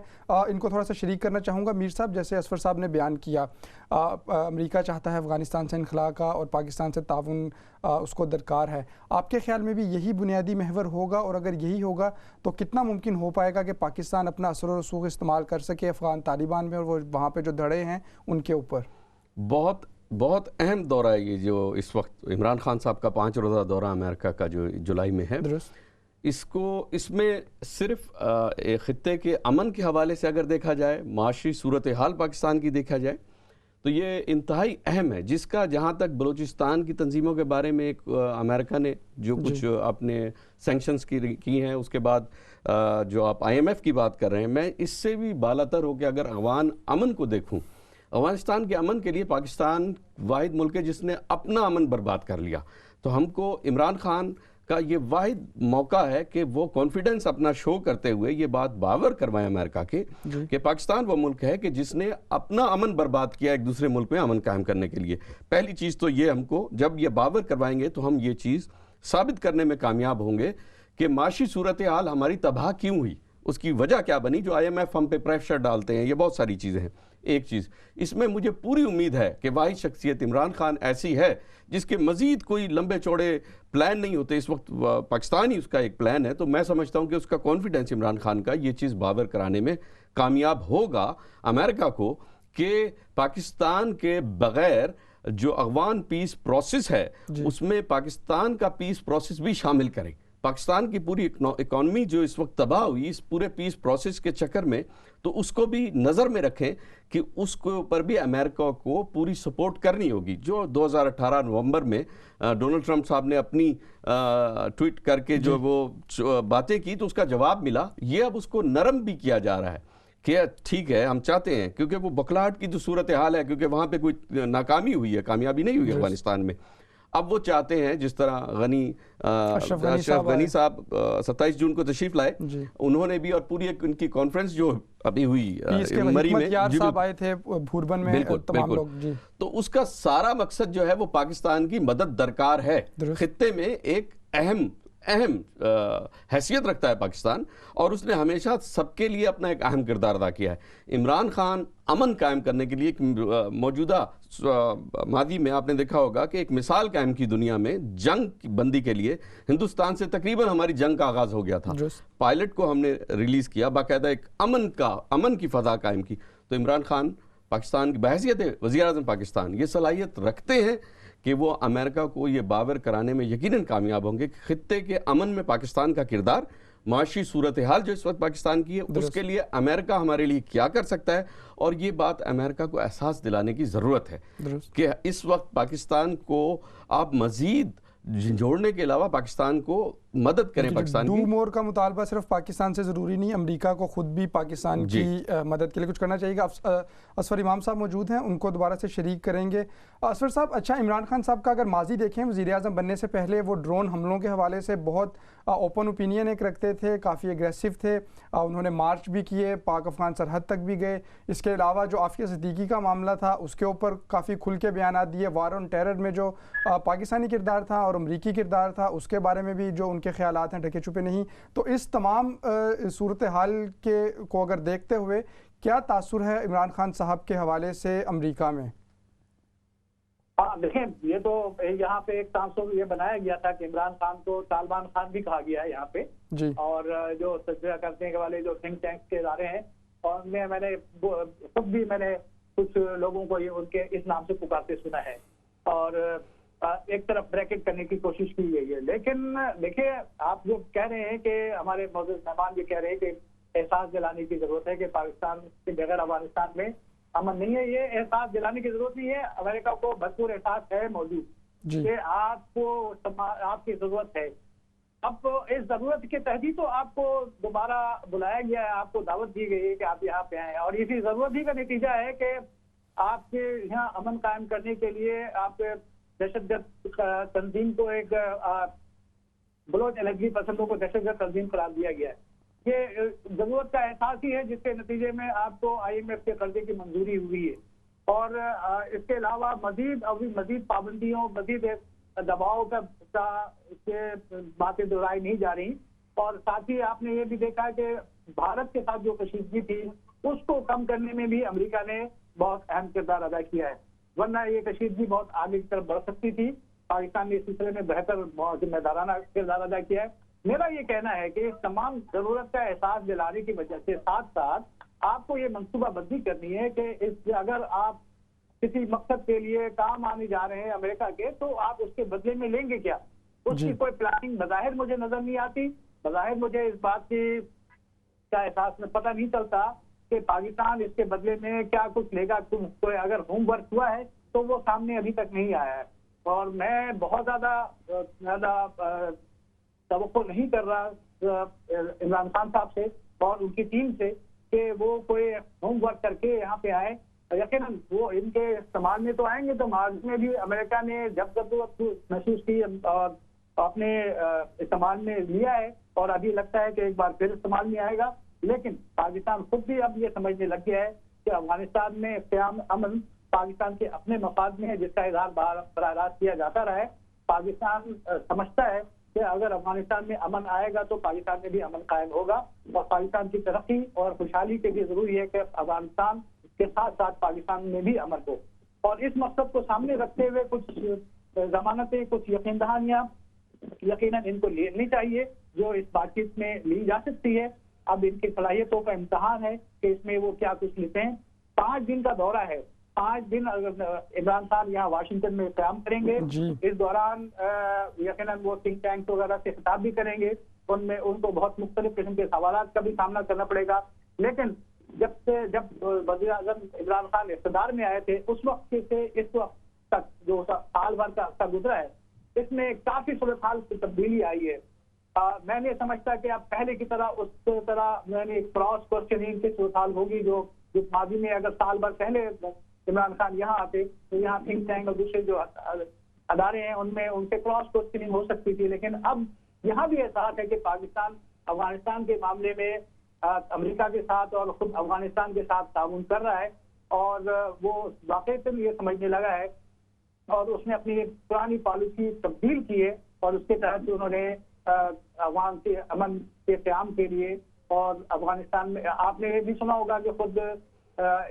इनको थोड़ा सा शरीक करना चाहूँगा। मीर साहब, जैसे असफर साहब ने बयान किया, अमेरिका चाहता है अफ़गानिस्तान से इनखला का और पाकिस्तान से ताउन उसको दरकार है। आपके ख्याल में भी यही बुनियादी महवर होगा? और अगर यही होगा तो कितना मुमकिन हो पाएगा कि पाकिस्तान अपना असर और रसूख इस्तेमाल कर सके अफ़गान तालिबान में और वो वहाँ पर जो धड़े हैं उनके ऊपर? बहुत अहम दौरा है ये जो इस वक्त इमरान खान साहब का 5 रोज़ा दौरा अमेरिका का जो जुलाई में है। इसमें सिर्फ ख़ित्ते के अमन के हवाले से अगर देखा जाए, माशी सूरत हाल पाकिस्तान की देखा जाए, तो ये इंतहाई अहम है, जिसका जहाँ तक बलूचिस्तान की तंजीमों के बारे में एक अमेरिका ने जो कुछ अपने सैंक्शंस की हैं, उसके बाद जो आप IMF की बात कर रहे हैं, मैं इससे भी बालातर हो के अगर अफगान अमन को देखूँ, अफगानिस्तान के अमन के लिए पाकिस्तान वाहिद मुल्क है जिसने अपना अमन बर्बाद कर लिया। तो हमको इमरान खान का ये वाहिद मौका है कि वो कॉन्फिडेंस अपना शो करते हुए ये बात बावर करवाएं अमेरिका के कि पाकिस्तान वो मुल्क है कि जिसने अपना अमन बर्बाद किया एक दूसरे मुल्क में अमन कायम करने के लिए। पहली चीज़ तो ये, हमको जब ये बावर करवाएंगे तो हम ये चीज़ साबित करने में कामयाब होंगे कि माशी सूरत हाल हमारी तबाह क्यों हुई, उसकी वजह क्या बनी, जो IMF हम पे प्रेशर डालते हैं, ये बहुत सारी चीज़ें हैं। एक चीज़, इसमें मुझे पूरी उम्मीद है कि वाहिद शख्सियत इमरान खान ऐसी है जिसके मजीद कोई लंबे चौड़े प्लान नहीं होते। इस वक्त पाकिस्तान ही उसका एक प्लान है, तो मैं समझता हूं कि उसका कॉन्फिडेंस इमरान खान का ये चीज़ बावर कराने में कामयाब होगा अमेरिका को कि पाकिस्तान के बगैर जो अफगान पीस प्रोसेस है उसमें पाकिस्तान का पीस प्रोसेस भी शामिल करें। पाकिस्तान की पूरी इकॉनमी जो इस वक्त तबाह हुई इस पूरे पीस प्रोसेस के चक्कर में, तो उसको भी नज़र में रखें कि उसके ऊपर भी अमेरिका को पूरी सपोर्ट करनी होगी। जो 2018 नवंबर में डोनाल्ड ट्रंप साहब ने अपनी ट्वीट करके जो वो बातें की तो उसका जवाब मिला। ये अब उसको नरम भी किया जा रहा है कि ठीक है हम चाहते हैं, क्योंकि वो बखलाहट की जो सूरत हाल है, क्योंकि वहाँ पे कोई नाकामी हुई है, कामयाबी नहीं हुई अफगानिस्तान में। अब वो चाहते हैं जिस तरह अशरफ गनी साहब 27 जून को तशरीफ लाए, उन्होंने भी, और पूरी एक उनकी कॉन्फ्रेंस जो अभी हुई मरी में साहब आए थे भूरबन में, बिल्कुल, तमाम बिल्कुल। लोग जी। तो उसका सारा मकसद जो है वो पाकिस्तान की मदद दरकार है। खित्ते में एक अहम हैसियत रखता है पाकिस्तान, और उसने हमेशा सबके लिए अपना एक अहम किरदार अदा किया है। इमरान खान अमन कायम करने के लिए मौजूदा मादी में आपने देखा होगा कि एक मिसाल कायम की दुनिया में जंग बंदी के लिए हिंदुस्तान से तकरीबन हमारी जंग का आगाज हो गया था। पायलट को हमने रिलीज किया, बाकायदा एक अमन की फजा कायम की। तो इमरान खान पाकिस्तान की बहैसियत वज़ीर आज़म पाकिस्तान ये सलाहियत रखते हैं कि वो अमेरिका को ये बावर कराने में यकीनन कामयाब होंगे कि खित्ते के अमन में पाकिस्तान का किरदार, माशी सूरत हाल जो इस वक्त पाकिस्तान की है, उसके लिए अमेरिका हमारे लिए क्या कर सकता है। और ये बात अमेरिका को एहसास दिलाने की ज़रूरत है कि इस वक्त पाकिस्तान को आप मज़ीद जोड़ने के अलावा पाकिस्तान को मदद करें। पाकिस्तान डू मोर का मुतालबा सिर्फ पाकिस्तान से ज़रूरी नहीं, अमेरिका को खुद भी पाकिस्तान की मदद के लिए कुछ करना चाहिए। असफर इमाम साहब मौजूद हैं, उनको दोबारा से शरीक करेंगे। असफर साहब, अच्छा, इमरान खान साहब का अगर माजी देखें, वज़ीर आज़म बनने से पहले वो ड्रोन हमलों के हवाले से बहुत ओपन ओपिनियन एक रखते थे, काफ़ी एग्रेसिव थे। उन्होंने मार्च भी किए, पाक अफ़गान सरहद तक भी गए। इसके अलावा जो आफिया सिद्दीकी का मामला था उसके ऊपर काफ़ी खुल के बयान दिए। वार ऑन टेरर में जो पाकिस्तानी किरदार था और अमरीकी किरदार था उसके बारे में भी जो उनके ख्यालात हैं ढके छुपे नहीं। तो इस तमाम सूरत हाल के को अगर देखते हुए क्या तासुर है इमरान खान साहब के हवाले से अमेरिका में? देखें, ये तो यहाँ पे एक तासुर ये बनाया गया था कि इमरान खान को तालिबान खान भी कहा गया है यहाँ पे जी। और जो तजज़िया करने के वाले जो थिंक टैंक के इदारे हैं, और मैंने खुद भी मैंने कुछ लोगों को ये उनके इस नाम से पुकारते सुना है, और एक तरफ ब्रैकेट करने की कोशिश की गई है। लेकिन देखिए, आप जो कह रहे हैं कि हमारे मौजूद मेहमान भी कह रहे हैं कि एहसास दिलाने की जरूरत है कि पाकिस्तान के बगैर अफगानिस्तान में अमन नहीं है, ये एहसास दिलाने की जरूरत नहीं है। अमेरिका को भरपूर एहसास है मौजूद कि आपको आपकी जरूरत है। अब इस जरूरत के तहत ही तो आपको दोबारा बुलाया गया है, आपको दावत दी गई है कि आप यहाँ पे आए, और इसी जरूरत ही का नतीजा है कि आपके यहाँ अमन कायम करने के लिए आप दहशतगर्द तंजीम को एक बलोच अलहदगी पसंदों को दहशतगर्द तंजीम करार दिया गया है। ये जरूरत का एहसास ही है जिसके नतीजे में आपको IMF के कर्जे की मंजूरी हुई है, और इसके अलावा मजीद पाबंदियों, मजीद दबाव का बातें दोहराई नहीं जा रही। और साथ ही आपने ये भी देखा कि भारत के साथ जो कशीदगी थी उसको कम करने में भी अमेरिका ने बहुत अहम किरदार अदा किया है, वरना ये कशीदगी बहुत आगे की तरफ बढ़ सकती थी। पाकिस्तान ने इस सिलसिले में बेहतर जिम्मेदाराना किरदार अदा किया है। मेरा ये कहना है कि इस तमाम जरूरत का एहसास दिलाने की वजह से साथ साथ आपको ये मंसूबाबंदी करनी है कि अगर आप किसी मकसद के लिए काम आने जा रहे हैं अमेरिका के, तो आप उसके बदले में लेंगे क्या, उसकी कोई प्लानिंग बज़ाहिर मुझे नजर नहीं आती। बज़ाहिर मुझे इस बात की का एहसास में पता नहीं चलता कि पाकिस्तान इसके बदले में क्या कुछ लेगा। कोई अगर होमवर्क हुआ है तो वो सामने अभी तक नहीं आया है, और मैं बहुत ज्यादा तवक्को नहीं कर रहा इमरान खान साहब से और उनकी टीम से कि वो कोई होमवर्क करके यहाँ पे आए। यकीनन वो इनके इस्तेमाल में तो आएंगे, तो मार्च में भी अमेरिका ने जब जरूरत महसूस की और अपने इस्तेमाल में लिया है, और अभी लगता है कि एक बार फिर इस्तेमाल में आएगा। लेकिन पाकिस्तान खुद भी अब ये समझने लग गया है कि अफगानिस्तान में क़याम अमन पाकिस्तान के अपने मफाद में है, जिसका इजहार बराह रास्त किया जाता रहा है। पाकिस्तान समझता है कि अगर अफगानिस्तान में अमन आएगा तो पाकिस्तान में भी अमन कायम होगा, और पाकिस्तान की तरक्की और खुशहाली के लिए जरूरी है कि अफगानिस्तान के साथ साथ पाकिस्तान में भी अमन हो। और इस मकसद को सामने रखते हुए कुछ जमानतें, कुछ यकीन दहानियां यकीनन इनको लेनी चाहिए जो इस बातचीत में ली जा सकती है। अब इनकी सलाहियतों का इम्तहान है कि इसमें वो क्या कुछ लेते हैं। 5 दिन का दौरा है, 5 दिन इमरान खान यहाँ वाशिंगटन में क़याम करेंगे। इस दौरान यकीनन वो थिंक टैंक वगैरह से खिताब भी करेंगे, उनमें उनको बहुत मुख्तलिफ किस्म के सवालात का भी सामना करना पड़ेगा। लेकिन जब वज़ीर आज़म इमरान खान इक़्तिदार में आए थे उस वक्त से इस वक्त तक जो साल भर का अर्सा गुजरा है, इसमें काफी सूरत हाल की तब्दीली आई है। मैं नहीं समझता कि अब पहले की तरह उस तरह मैंने क्रॉस क्वेश्चनिंग की सूरत हाल होगी जो माजी में अगर साल भर पहले इमरान खान यहाँ आते तो यहाँ थिंक टैंक और दूसरे जो अदारे हैं उनमें उनसे क्रॉस क्वेश्चनिंग हो सकती थी। लेकिन अब यहाँ भी एहसास है कि पाकिस्तान अफगानिस्तान के मामले में अमेरिका के साथ और खुद अफगानिस्तान के साथ ताउन कर रहा है और वो वाकई से ये समझने लगा है और उसने अपनी पुरानी पॉलिसी तब्दील की है और उसके तहत उन्होंने अफगान के अमन के क़याम के लिए और अफगानिस्तान में आपने ये भी सुना होगा कि खुद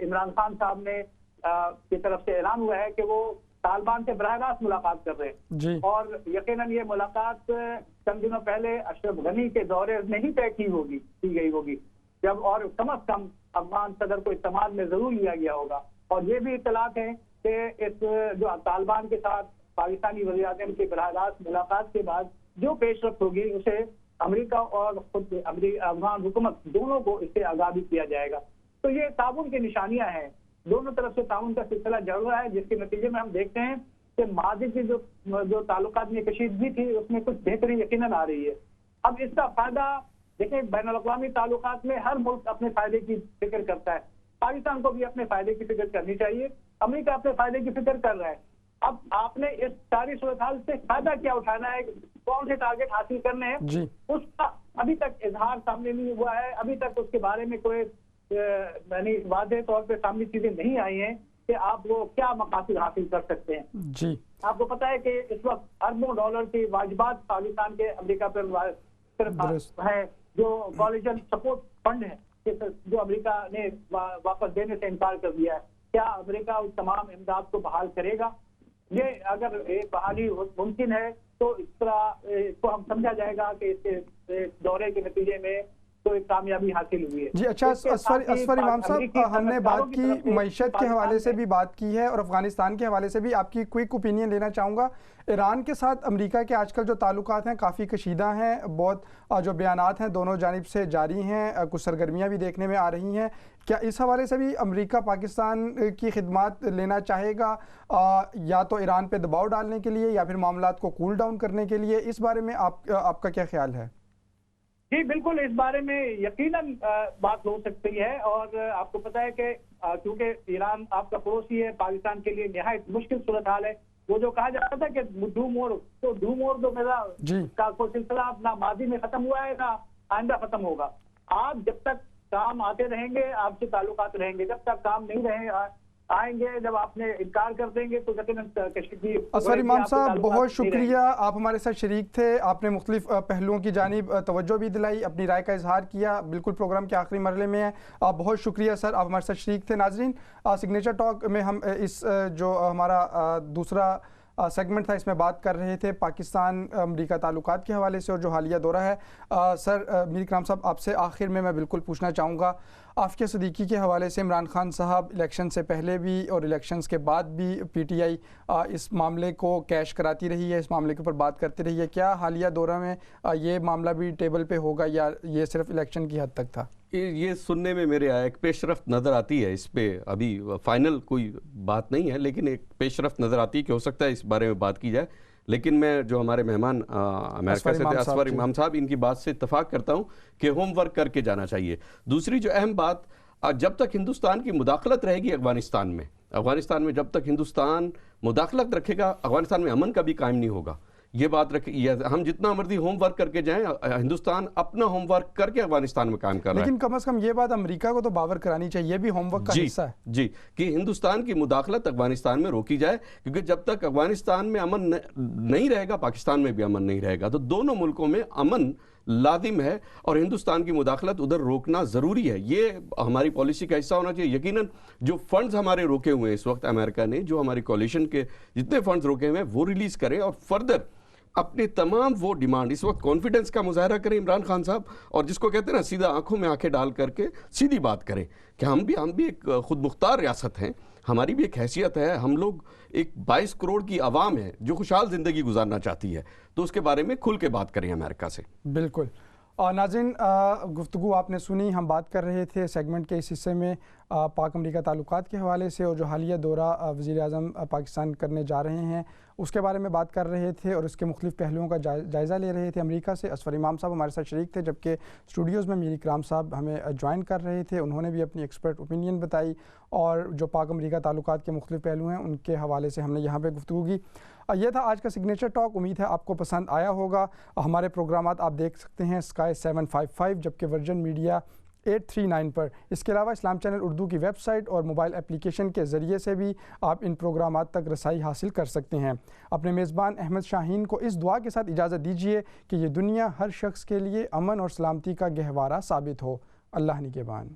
इमरान खान साहब ने की तरफ से ऐलान हुआ है कि वो तालिबान से बराह रास्त मुलाकात कर रहे हैं और यकीनन ये मुलाकात चंद दिनों पहले अशरफ गनी के दौरे में ही तय की गई होगी जब और कम अज कम अफगान सदर को इस्तेमाल में जरूर लिया गया होगा। और ये भी इत्तलात है कि इस जो तालिबान के साथ पाकिस्तानी वज़ीर आज़म की बराह रास्त मुलाकात के बाद जो पेशरफ्त होगी उसे अमेरिका और खुद अफगान हुकूमत दोनों को इससे आगाह भी किया जाएगा। तो ये ताउन की निशानियां हैं, दोनों तरफ से ताउन का सिलसिला चल रहा है जिसके नतीजे में हम देखते हैं कि माजी की जो ताल्लुकात में कशीदगी थी उसमें कुछ बेहतरी यकीनन आ रही है। अब इसका फायदा देखिए, बैनुल-अक़वामी ताल्लुकात में हर मुल्क अपने फायदे की फिक्र करता है, पाकिस्तान को भी अपने फायदे की फिक्र करनी चाहिए, अमेरिका अपने फायदे की फिक्र कर रहा है। अब आपने इस सारी सूरत हाल से फायदा क्या उठाना है, कौन से टारगेट हासिल करने हैं, उसका अभी तक इजहार सामने नहीं हुआ है। अभी तक उसके बारे में कोई यानी वादे तौर पे सामने चीजें नहीं आई हैं कि आप वो क्या मकासद हासिल कर सकते हैं। जी आपको पता है कि इस वक्त अरबों डॉलर की वाजिबात पाकिस्तान के अमेरिका पर है, जो कॉलिजन सपोर्ट फंड है जो अमेरिका ने वापस देने से इनकार कर दिया है। क्या अमेरिका उस तमाम इमदाद को बहाल करेगा? ये अगर एक बहाली मुमकिन है तो इस तरह इसको हम समझा जाएगा कि इसके दौरे के नतीजे में तो एक कामयाबी हासिल हुई है। जी अच्छा, असफर इमाम साहब, हमने बात की मईशत के हवाले से भी बात की है और अफगानिस्तान के हवाले से भी आपकी क्विक ओपिनियन लेना चाहूँगा। ईरान के साथ अमेरिका के आजकल जो ताल्लुकात हैं काफ़ी कशीदा हैं, बहुत जो बयानात हैं दोनों जानिब से जारी हैं, कुछ सरगर्मियाँ भी देखने में आ रही हैं। क्या इस हवाले से भी अमेरिका पाकिस्तान की खिदमत लेना चाहेगा या तो ईरान पे दबाव डालने के लिए या फिर मामलात को कूल डाउन करने के लिए? इस बारे में आपका क्या ख्याल है? जी बिल्कुल, इस बारे में यकीनन बात हो सकती है और आपको पता है कि क्योंकि ईरान आपका पड़ोसी है, पाकिस्तान के लिए निहायत मुश्किल सूरत हाल है। वो जो कहा जाता था कि डू मोर तो मेरा का कोई सिलसिला ना माजी में खत्म हुआ है ना आइंदा खत्म होगा। आप जब तक काम आते रहेंगे आपसे ताल्लुकात रहेंगे, जब तक काम नहीं आएंगे, जब आपने इनकार कर देंगे तो असफर इमाम साहब बहुत शुक्रिया, आप हमारे साथ शरीक थे, आपने मुख्तलिफ पहलुओं की जानिब तवज्जो भी दिलाई, अपनी राय का इजहार किया। बिल्कुल प्रोग्राम के आखिरी मरहले में है, आप बहुत शुक्रिया सर, आप हमारे साथ शरीक थे। नाजरीन, सिग्नेचर टॉक में हम इस जो हमारा दूसरा सेगमेंट था इसमें बात कर रहे थे पाकिस्तान अमेरिका ताल्लुकात के हवाले से और जो हालिया दौरा है। सर मीर इकराम साहब, आपसे आखिर में मैं बिल्कुल पूछना चाहूँगा, आफिया सिद्दीकी के हवाले से इमरान खान साहब इलेक्शन से पहले भी और इलेक्शंस के बाद भी पीटीआई इस मामले को कैश कराती रही है, इस मामले के ऊपर बात करती रही है। क्या हालिया दौरा में ये मामला भी टेबल पे होगा या ये सिर्फ इलेक्शन की हद तक था? ये सुनने में मेरे एक पेशरफ्त नज़र आती है, इस पे अभी फाइनल कोई बात नहीं है लेकिन एक पेशरफ्त नज़र आती है कि हो सकता है इस बारे में बात की जाए। लेकिन मैं जो हमारे मेहमान अमेरिका से थे असफर इमाम साहब, इनकी बात से इत्तफाक करता हूँ कि होमवर्क करके जाना चाहिए। दूसरी जो अहम बात, जब तक हिंदुस्तान की मुदाखलत रहेगी अफगानिस्तान में जब तक हिंदुस्तान मुदाखलत रखेगा अफगानिस्तान में अमन कभी कायम नहीं होगा। ये बात रखिए, हम जितना मर्जी होमवर्क करके जाएं, हिंदुस्तान अपना होमवर्क करके अफगानिस्तान में काम कर रहा है। लेकिन कम से कम ये बात अमेरिका को तो बावर करानी चाहिए, ये भी होमवर्क का हिस्सा है। जी, कि हिंदुस्तान की मुदाखलत अफगानिस्तान में रोकी जाए, क्योंकि जब तक अफगानिस्तान में अमन नहीं रहेगा पाकिस्तान में भी अमन नहीं रहेगा। तो दोनों मुल्कों में अमन लाजिम है और हिंदुस्तान की मुदाखलत उधर रोकना ज़रूरी है। ये हमारी पॉलिसी का हिस्सा होना चाहिए। यकीनन जो फंड्स हमारे रोके हुए हैं इस वक्त, अमेरिका ने जो हमारी कोalition के जितने फंड्स रोके हुए हैं वो रिलीज़ करें और फर्दर अपने तमाम वो डिमांड, इस वक्त कॉन्फिडेंस का मुजाहरा करें इमरान खान साहब, और जिसको कहते हैं ना सीधा आंखों में आंखें डाल करके सीधी बात करें कि हम भी एक खुद मुख्तार रियासत हैं, हमारी भी एक हैसियत है, हम लोग एक 22 करोड़ की आवाम है जो खुशहाल ज़िंदगी गुजारना चाहती है, तो उसके बारे में खुल के बात करें अमेरिका से। बिल्कुल। और नाज़रीन, गुफ्तगू आपने सुनी, हम बात कर रहे थे सेगमेंट के इस हिस्से में पाक अमरीका ताल्लुकात के हवाले से, और जो हालिया दौरा वज़ीर-ए-आज़म पाकिस्तान करने जा रहे हैं उसके बारे में बात कर रहे थे और उसके मुख्तलिफ पहलुओं का जायज़ा ले रहे थे। अमेरिका से असफर इमाम साहब हमारे साथ शरीक थे, जबकि स्टूडियोज़ में मीर इकराम साहब हमें ज्वाइन कर रहे थे। उन्होंने भी अपनी एक्सपर्ट ओपिनियन बताई और जो पाक अमरीका ताल्लुकात के मुख्तलिफ पहलू हैं उनके हवाले से हमने यहाँ पर गुफ्तगू की। यह था आज का सिग्नेचर टॉक। उम्मीद है आपको पसंद आया होगा। हमारे प्रोग्रामात आप देख सकते हैं स्काई 755, जबकि वर्जन मीडिया 839 पर। इसके अलावा इस्लाम चैनल उर्दू की वेबसाइट और मोबाइल एप्लीकेशन के ज़रिए से भी आप इन प्रोग्रामात तक रसाई हासिल कर सकते हैं। अपने मेज़बान अहमद शाहीन को इस दुआ के साथ इजाज़त दीजिए कि ये दुनिया हर शख्स के लिए अमन और सलामती का गहवारा साबित हो। अल्लाह निगहबान।